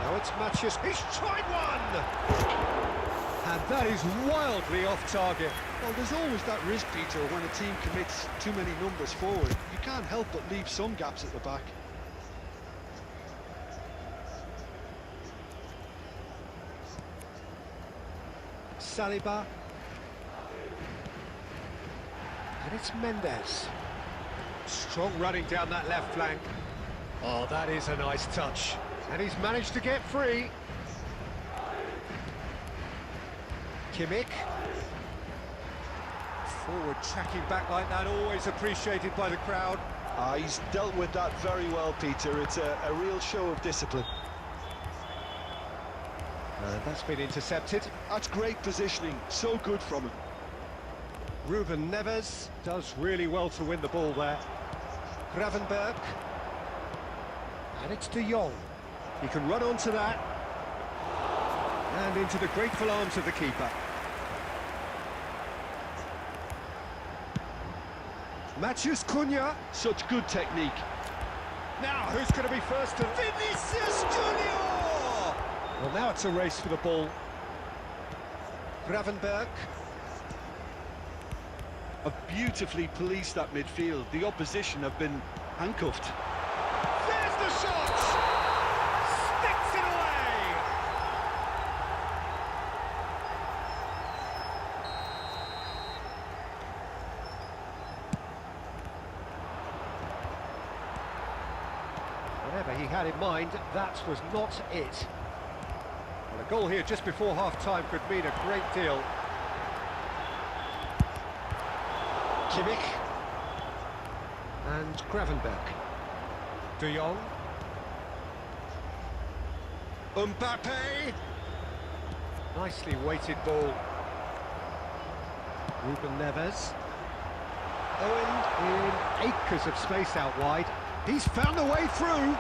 Now it's Matheus. He's tried one! And that is wildly off target. Well, there's always that risk, Peter, when a team commits too many numbers forward. You can't help but leave some gaps at the back. Saliba. And it's Mendes. Strong running down that left flank. Oh, that is a nice touch. And he's managed to get free. Kimmich. Forward tracking back like that, always appreciated by the crowd. He's dealt with that very well, Peter. It's a real show of discipline. That's been intercepted. That's great positioning, so good from him. Ruben Neves does really well to win the ball there. Gravenberg. And it's De Jong. He can run onto that. And into the grateful arms of the keeper. Matheus Cunha. Such good technique. Now, who's going to be first to Vinicius Junior? Well, now it's a race for the ball. Gravenberg. Have beautifully policed that midfield. The opposition have been handcuffed. There's the shot! Sticks it away! Whatever he had in mind, that was not it. Well, a goal here just before half-time could mean a great deal. Kimmich. And Gravenberg. De Jong. Mbappe. Nicely weighted ball. Ruben Neves. Owen in acres of space out wide. He's found a way through.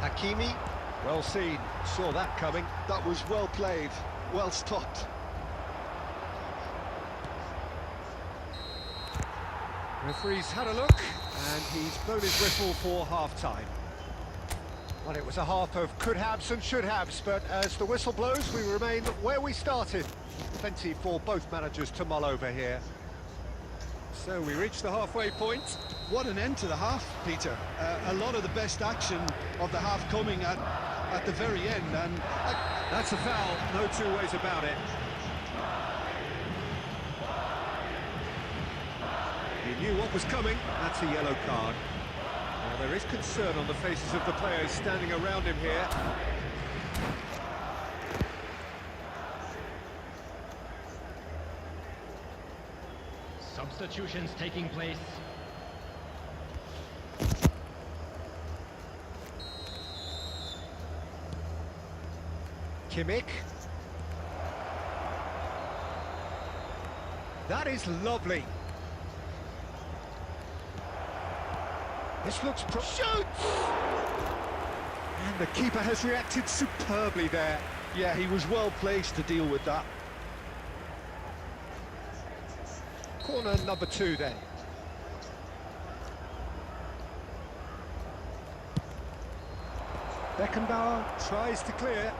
Hakimi. Well seen. Saw that coming. That was well played, well stopped. Referee's had a look, And he's blown his whistle for half-time. Well, it was a half of could-haves and should-haves, but as the whistle blows, we remain where we started. Plenty for both managers to mull over here. So we reach the halfway point. What an end to the half, Peter. A lot of the best action of the half coming at the very end, and That's a foul, no two ways about it. He knew what was coming, that's a yellow card. Now, there is concern on the faces of the players standing around him here. Substitutions taking place. Kimmich. That is lovely. This looks shoots! And the keeper has reacted superbly there. yeah, he was well placed to deal with that. Corner number 2 then. Beckenbauer tries to clear.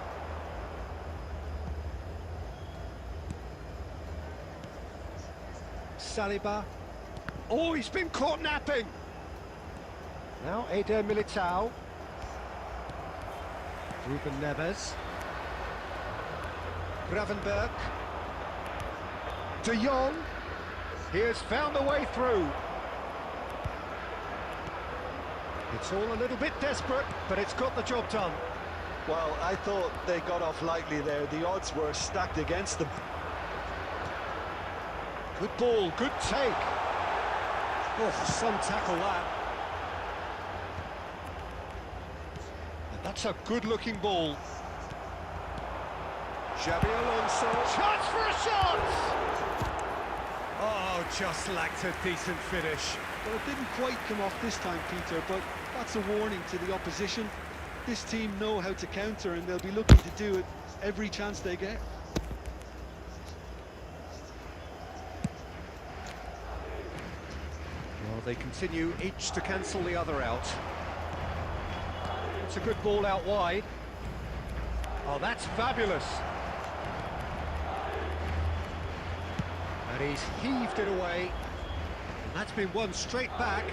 Saliba. Oh, he's been caught napping. Now Eder Militao. Ruben Neves. Gravenberg. De Jong. He has found a way through. It's all a little bit desperate, but it's got the job done. Well, I thought they got off lightly there. The odds were stacked against them. Good ball, good take. Oh, some tackle that. And that's a good-looking ball. Xabi Alonso. Chance for a shot! Oh, just lacked a decent finish. Well, it didn't quite come off this time, Peter, but that's a warning to the opposition. This team know how to counter, and they'll be looking to do it every chance they get. Well, they continue each to cancel the other out. It's a good ball out wide. Oh, that's fabulous. And he's heaved it away. And that's been won straight back.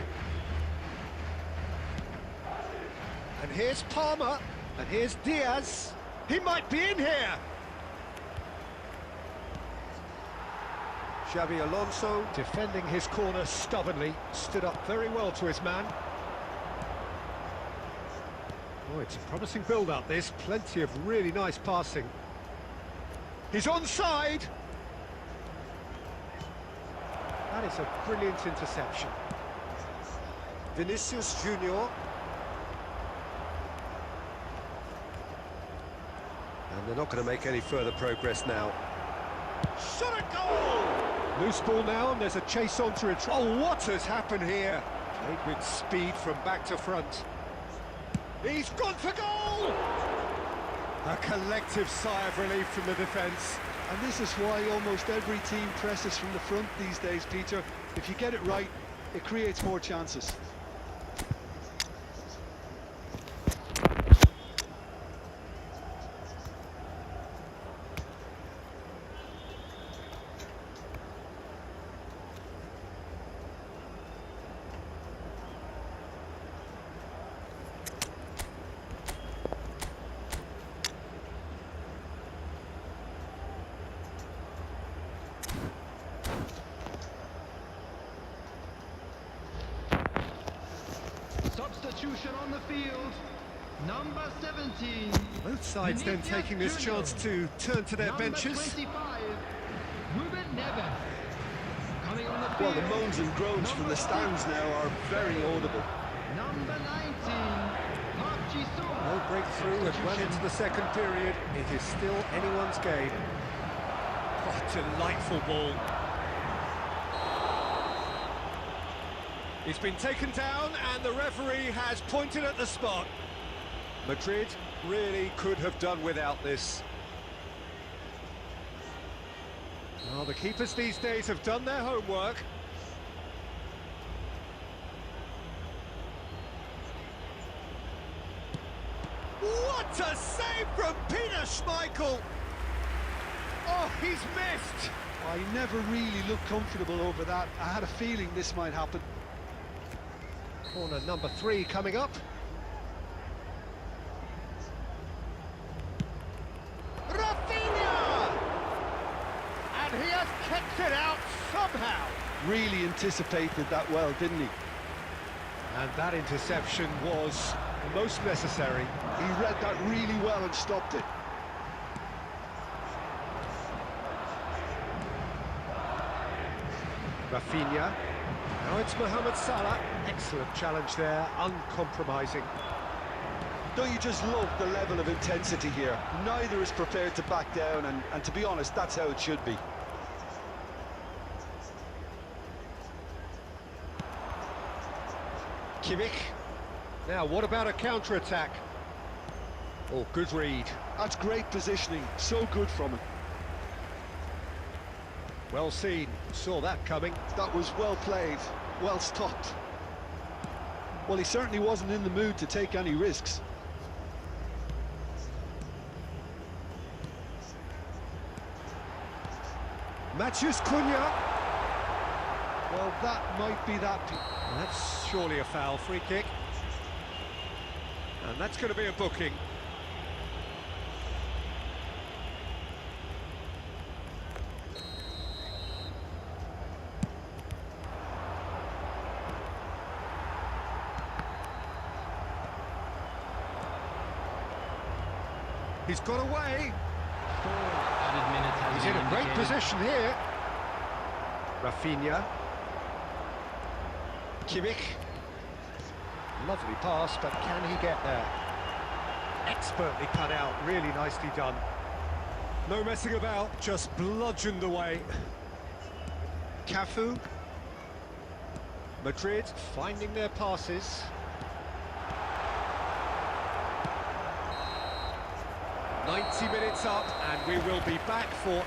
And here's Palmer. And here's Diaz. He might be in here. Xabi Alonso defending his corner stubbornly. Stood up very well to his man. Oh, it's a promising build-up, this. Plenty of really nice passing. He's onside! That is a brilliant interception. Vinicius Junior. And they're not going to make any further progress now. Shot a goal! Loose ball now, and there's a chase on to it. Oh, what has happened here? Played with speed from back to front. He's gone for goal! A collective sigh of relief from the defence. And this is why almost every team presses from the front these days, Peter. If you get it right, it creates more chances. Substitution on the field, number 17. Both sides then taking this chance to turn to their Number benches. 25, Ruben Neves. Coming on the Well, field. the moans and groans from the stands now are very audible. Number 19, Park Ji-sung. No breakthrough and well into the second period. It is still anyone's game. Oh, delightful ball. He's been taken down and the referee has pointed at the spot. Madrid really could have done without this. Well, the keepers these days have done their homework. What a save from Peter Schmeichel! Oh, he's missed! I never really looked comfortable over that. I had a feeling this might happen. Corner number 3 coming up. Rafinha! And he has kicked it out somehow. Really anticipated that well, didn't he? And that interception was most necessary. He read that really well and stopped it. Rafinha. Now it's Mohamed Salah. Excellent challenge there, uncompromising. Don't you just love the level of intensity here? Neither is prepared to back down, and to be honest, that's how it should be. Kimmich. Now, what about a counter-attack? Oh, good read. That's great positioning, so good from him. Well seen, saw that coming. That was well played, well stopped. Well, he certainly wasn't in the mood to take any risks. Matheus Cunha. Well, that might be that. That's surely a foul, free kick. And that's going to be a booking. He's got away. He's in a great position here. Rafinha. Kimmich. Lovely pass, but can he get there? Expertly cut out, really nicely done. No messing about, just bludgeoned away. Cafu. Madrid finding their passes. "90 minutes up, and we will be back for...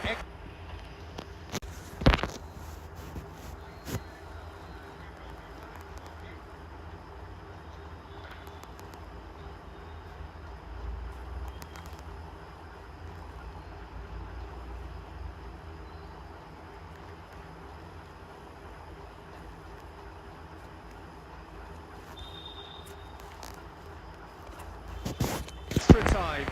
extra time.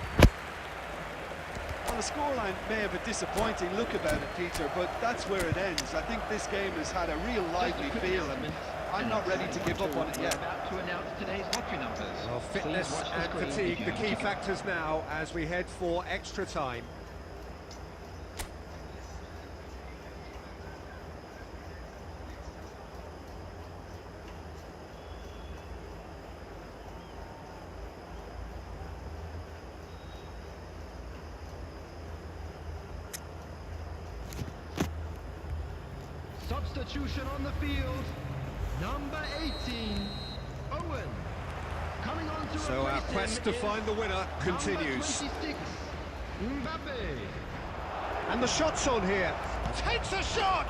Well, the scoreline may have a disappointing look about it, Peter, but that's where it ends. I think this game has had a real lively feel, and I'm not ready to give up on it yet. About to announce today's lottery numbers. Well, fitness Please watch the and screen fatigue, if the you key have a ticket. factors now as we head for extra time. Substitution on the field. Number 18, Owen. Coming on to So our replace quest him to is find the winner continues. Number 26, Mbappe. And the shot's on here. Takes a shot!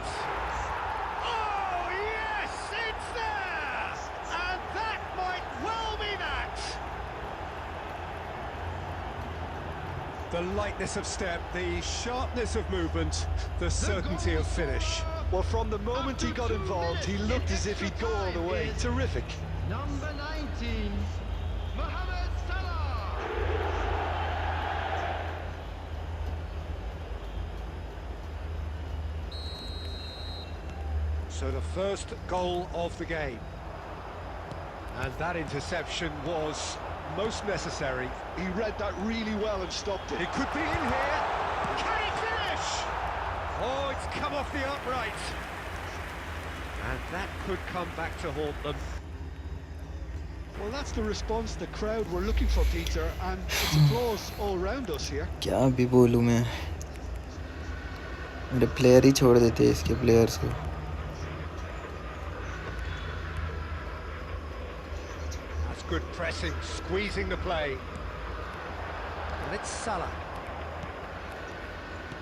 Oh, yes, it's there! And that might well be that! The lightness of step, the sharpness of movement, the certainty of finish. Well, from the moment he got involved, he looked as if he'd go all the way. Terrific. Number 19, Mohamed Salah. So the first goal of the game. And that interception was most necessary. He read that really well and stopped it. It could be in here. Can he finish? Oh, it's come off the upright. And that could come back to haunt them. Well, that's the response the crowd were looking for, Peter, and it's applause all round us here. क्या भी बोलूँ मैं मेरे player ही छोड़ देते हैं इसके players को That's good pressing, squeezing the play. And it's Salah.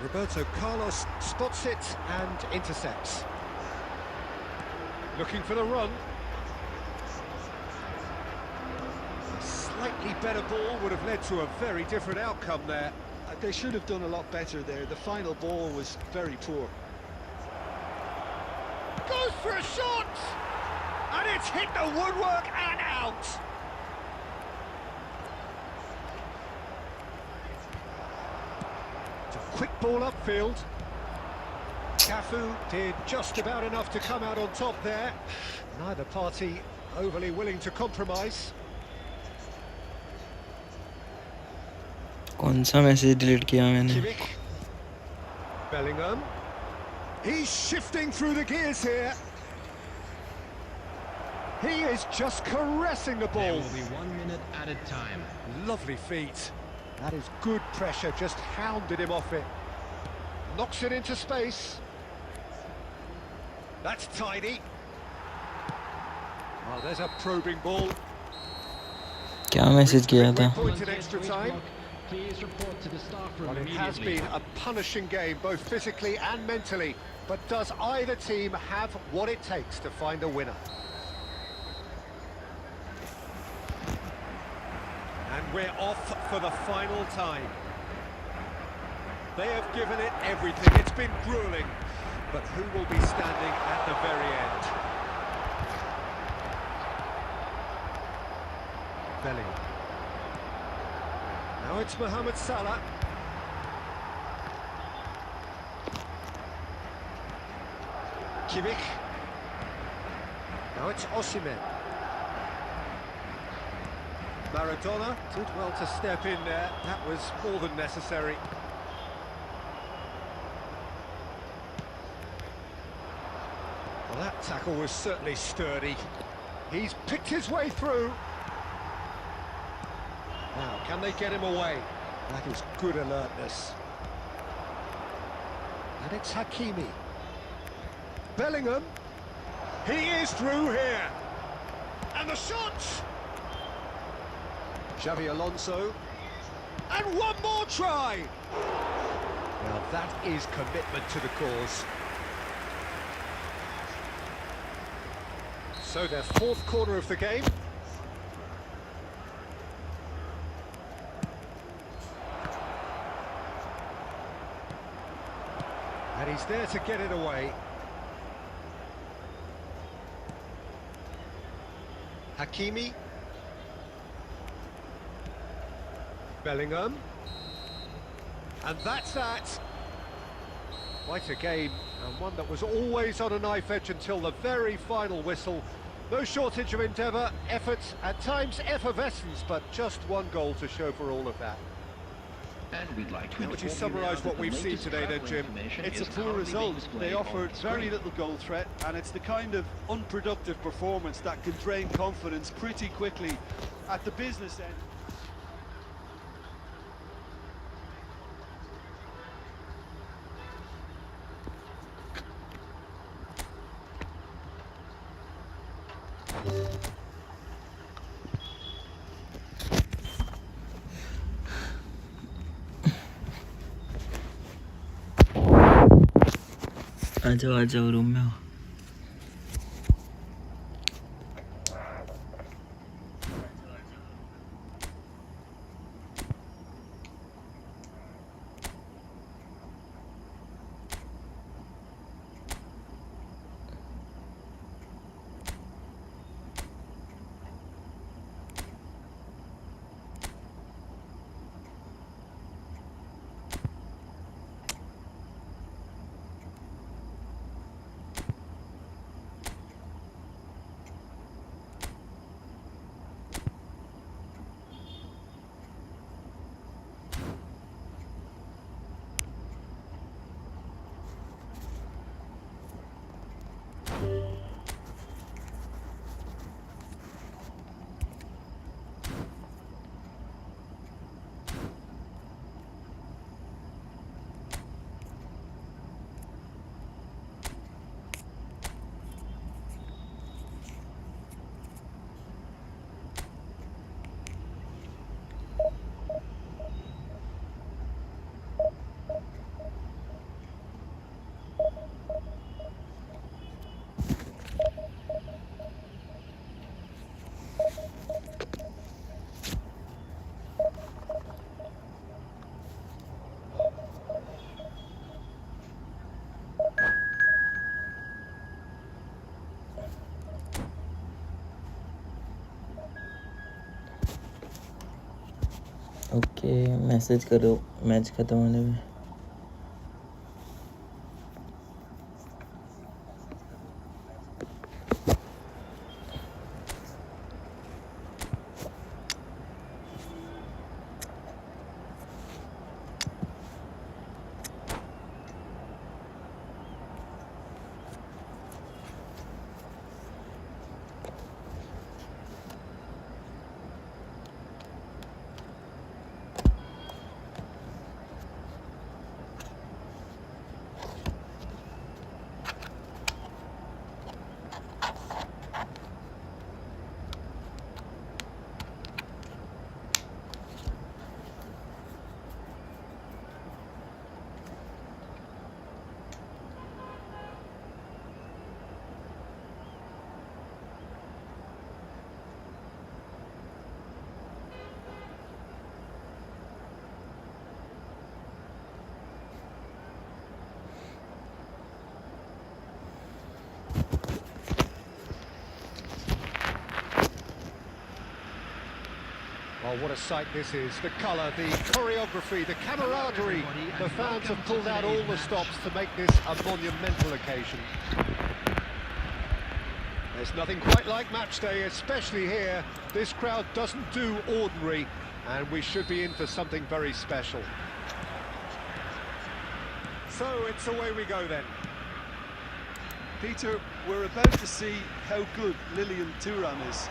Roberto Carlos spots it and intercepts. Looking for the run. Slightly Any better ball would have led to a very different outcome there. They should have done a lot better there. The final ball was very poor. Goes for a shot! And it's hit the woodwork and out! It's a quick ball upfield. Cafu did just about enough to come out on top there. Neither party overly willing to compromise. कौन सा message delete किया मैंने? Kimmich. Bellingham. He's shifting through the gears here. He is just caressing the There ball. will be 1 minute at a time. Lovely feet. That is good pressure, just hounded him off it. Knocks it into space. That's tidy. Well, there's a probing ball. क्या message किया था? Pointed extra time. Please report to the staff room Well, it has immediately. been a punishing game, both physically and mentally. But does either team have what it takes to find a winner? And we're off for the final time. They have given it everything. It's been grueling. But who will be standing at the very end? Bellingham. Now it's Mohamed Salah. Kimmich. Now it's Osimhen. Maradona did well to step in there. That was more than necessary. Well, that tackle was certainly sturdy. He's picked his way through. Now, can they get him away? That is good alertness. And it's Hakimi. Bellingham. He is through here. And the shot! Xavi Alonso. And one more try! Now that is commitment to the cause. So their fourth quarter of the game. And he's there to get it away. Hakimi. Bellingham. And that's that. Quite a game, and one that was always on a knife edge until the very final whistle. No shortage of endeavour, effort, at times effervescence, but just one goal to show for all of that. And we'd like to How would you inform you now summarise that what the we've seen latest today then, travel Jim? information It's a is poor currently being result. displayed They on offered the very screen. little goal threat, and it's the kind of unproductive performance that can drain confidence pretty quickly at the business end. आ जाओ room में आओ। Message करो match ख़त्म होने में। Oh, what a sight this is. The colour, the choreography, the camaraderie. The fans have pulled out all the stops to make this a monumental occasion. There's nothing quite like match day, especially here. This crowd doesn't do ordinary, and we should be in for something very special. So it's away we go then. Peter, we're about to see how good Lilian Thuram is.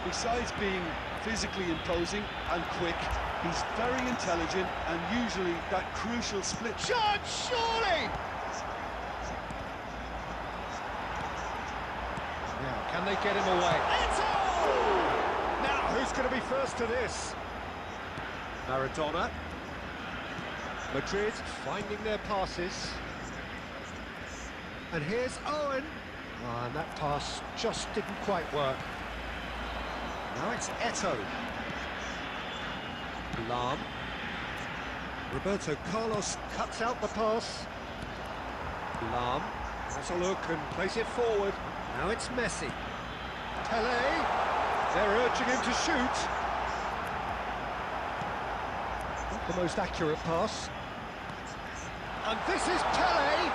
Besides being physically imposing and quick, he's very intelligent and usually that crucial split Shot, surely! Now, can they get him away? Now, who's going to be first to this? Maradona. Madrid finding their passes. And here's Owen. Oh, and that pass just didn't quite work. Now it's Eto'o. Lam. Roberto Carlos cuts out the pass. Lam has a look and plays it forward. Now it's Messi. Pele. They're urging him to shoot. Not the most accurate pass. And this is Pele.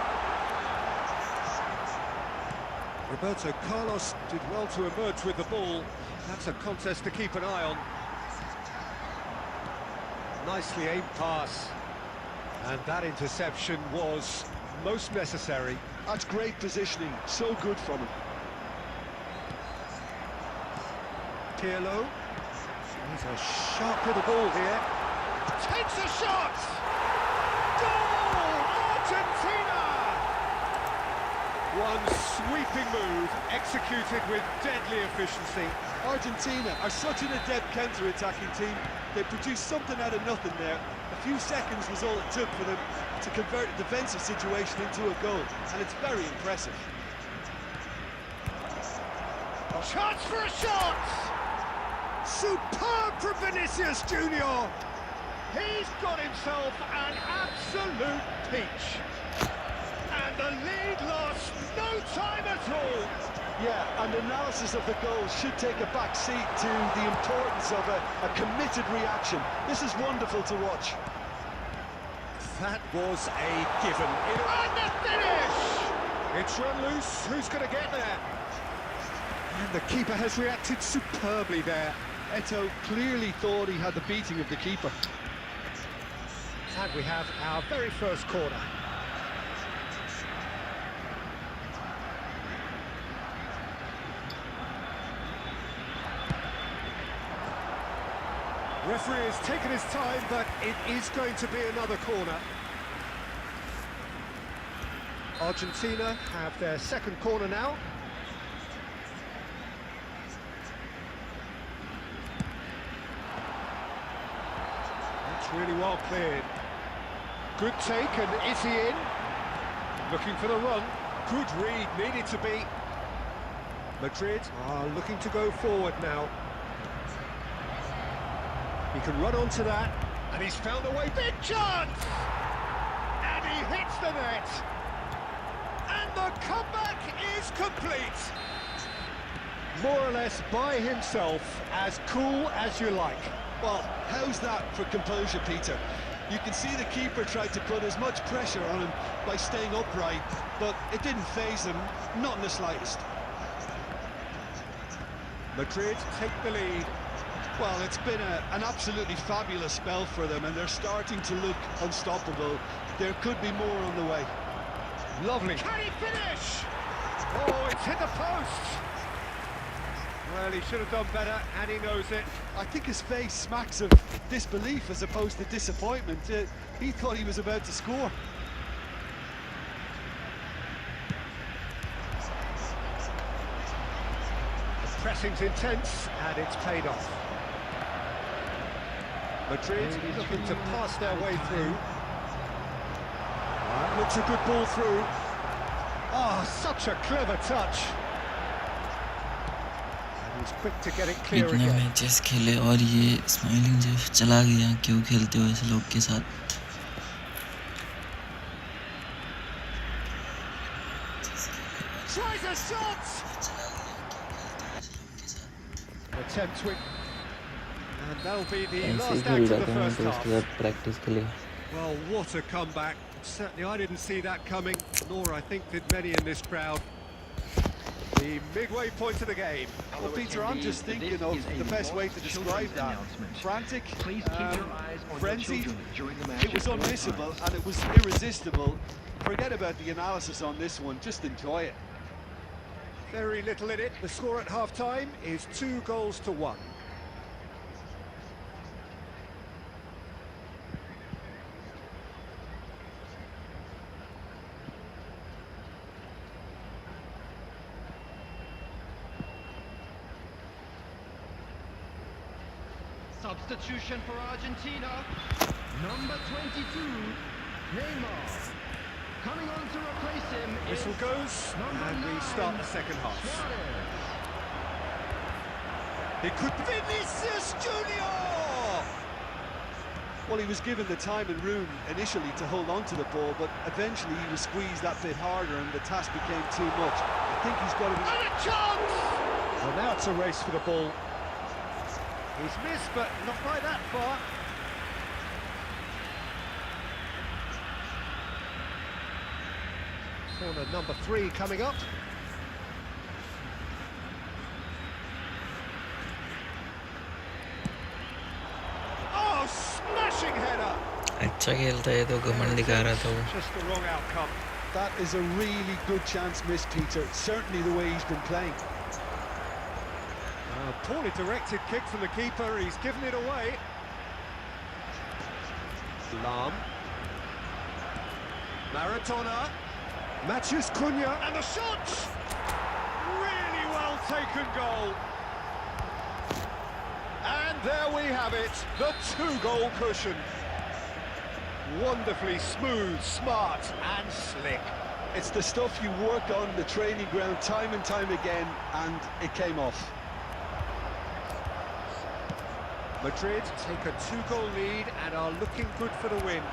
Roberto Carlos did well to emerge with the ball. That's a contest to keep an eye on. Nicely aimed pass. And that interception was most necessary. That's great positioning, so good from him. Pirlo. He's a sharp little ball here. Takes a shot! Goal! Argentina! One sweeping move, executed with deadly efficiency. Argentina are such an adept counter-attacking team. They produced something out of nothing there. A few seconds was all it took for them to convert a defensive situation into a goal, and it's very impressive. Chance for a shot! Superb from Vinicius Junior. He's got himself an absolute peach. And the lead lost no time at all. Yeah, and analysis of the goal should take a back seat to the importance of a committed reaction. This is wonderful to watch. That was a given. And the finish! It's run loose. Who's going to get there? And the keeper has reacted superbly there. Eto'o clearly thought he had the beating of the keeper. And we have our very first corner. Referee has taken his time, but it is going to be another corner. Argentina have their second corner now. That's really well cleared. Good take, and is he in? Looking for the run. Good read, needed to be. Madrid are looking to go forward now. He can run onto that, and he's found a way. Big chance! And he hits the net. And the comeback is complete. More or less by himself, as cool as you like. Well, how's that for composure, Peter? You can see the keeper tried to put as much pressure on him by staying upright, but it didn't faze him, not in the slightest. Madrid take the lead. Well, it's been an absolutely fabulous spell for them, and they're starting to look unstoppable. There could be more on the way. Lovely. Can he finish? Oh, it's hit the post. Well, he should have done better, and he knows it. I think his face smacks of disbelief as opposed to disappointment. He thought he was about to score. The pressing's intense, and it's paid off. Madrid looking to pass their way through. That looks a good ball through. Oh, such a clever touch. And he's quick to get it clear इतने again. Matches खेले और ये smiling जो चला गया, क्यों खेलते हो ऐसे लोग के साथ? Tries a shot! Attempt to... And that'll be the ऐसे ही last खेल act of रहा the था मैं first तो उसके half. साथ प्रैक्टिस के लिए. Well, what a comeback. Certainly I didn't see that coming, nor I think did many in this crowd. The midway point of the game. Well, Peter, I'm just thinking of the best way to describe that. Frantic, Please keep your eyes on your frenzied. children during the match. It was at all unmissable times. and it was irresistible. Forget about the analysis on this one, just enjoy it. Very little in it. The score at half-time is 2-1. Substitution for Argentina. Number 22, Neymar. Coming on to replace him is Whistle goes, and we start the second half. Suarez. It could Vinicius Junior! Well, he was given the time and room initially to hold on to the ball, but eventually he was squeezed that bit harder and the task became too much. I think he's got to be... And a chance! Well, now it's a race for the ball. He's missed, but not by that far. Corner number 3 coming up. Oh, smashing header! अच्छा खेलता है तो घमंड दिखा रहा था वो. Just the wrong outcome. That is a really good chance missed, Peter. Certainly the way he's been playing. Poorly directed kick from the keeper, he's given it away. Lam. Maradona. Matches Cunha, and the shot! Really well taken goal. And there we have it, the 2-goal cushion. Wonderfully smooth, smart and slick. It's the stuff you work on the training ground time and time again, and it came off. Madrid take a 2-goal lead and are looking good for the win.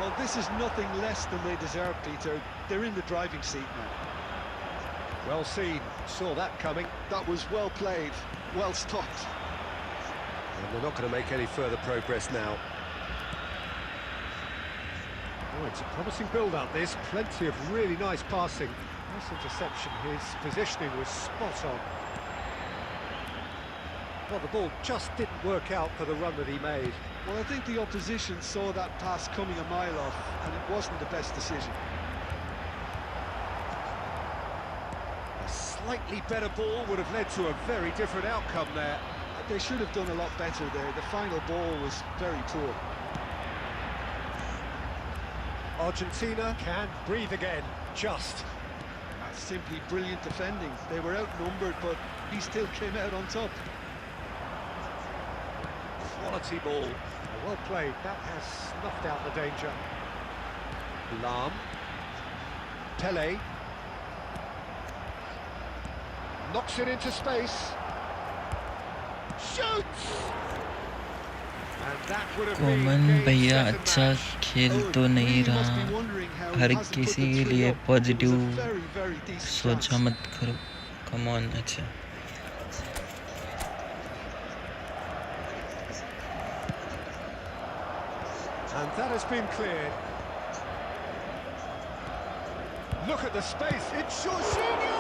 Well, this is nothing less than they deserve, Peter. They're in the driving seat now. Well seen, saw that coming. That was well played, well stopped. And they're not going to make any further progress now. Oh, it's a promising build-up, this. Plenty of really nice passing. Nice interception, his positioning was spot on. Well, the ball just didn't work out for the run that he made. Well, I think the opposition saw that pass coming a mile off, and it wasn't the best decision. A slightly better ball would have led to a very different outcome there. They should have done a lot better there. The final ball was very poor. Argentina can breathe again, just. That's simply brilliant defending. They were outnumbered, but he still came out on top. Quality ball. Well played, that has snuffed out the danger. Lam. Pele. Knocks it into space. Shoots! And that would have been common game, भैया set and अच्छा match. खेल Oh, तो it नहीं really रहा. must be wondering how he her hasn't put किसी the के three लिए up. It was a positive very, very decent सोचा chance. मत करो. Come on. अच्छा And that has been cleared. Look at the space. It's Jorginho!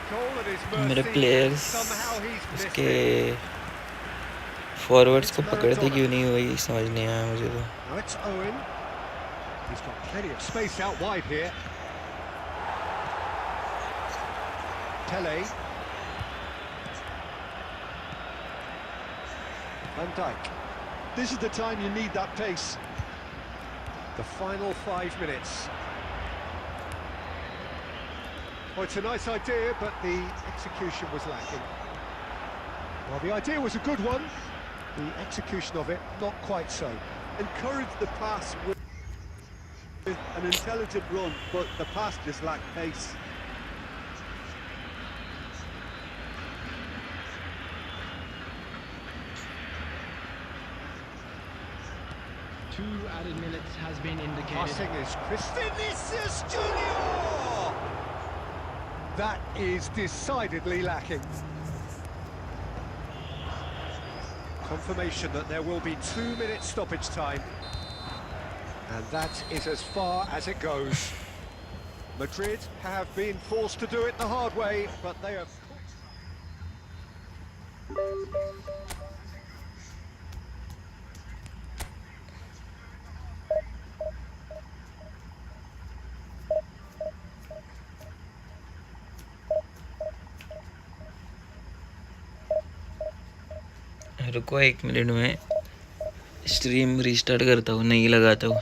Goal at his मेरे mercy. Players Somehow he's missed उसके it. Forwards को पकड़ते क्यों नहीं, वही समझ नहीं आया मुझे तो। Now it's Owen. He's got plenty of space out wide here. Pele. Van Dijk. This is the time you need that pace. The final 5 minutes. Well, it's a nice idea, but the execution was lacking. Well, the idea was a good one. The execution of it, not quite so. Encourage the pass with an intelligent run, but the pass just lacked pace. Two added minutes has been indicated. Passing is Vinicius Junior! That is decidedly lacking. Confirmation that there will be 2 minutes stoppage time. And that is as far as it goes. Madrid have been forced to do it the hard way, but they have... रुको 1 minute में stream restart करता हूँ, नहीं लगाता हूँ।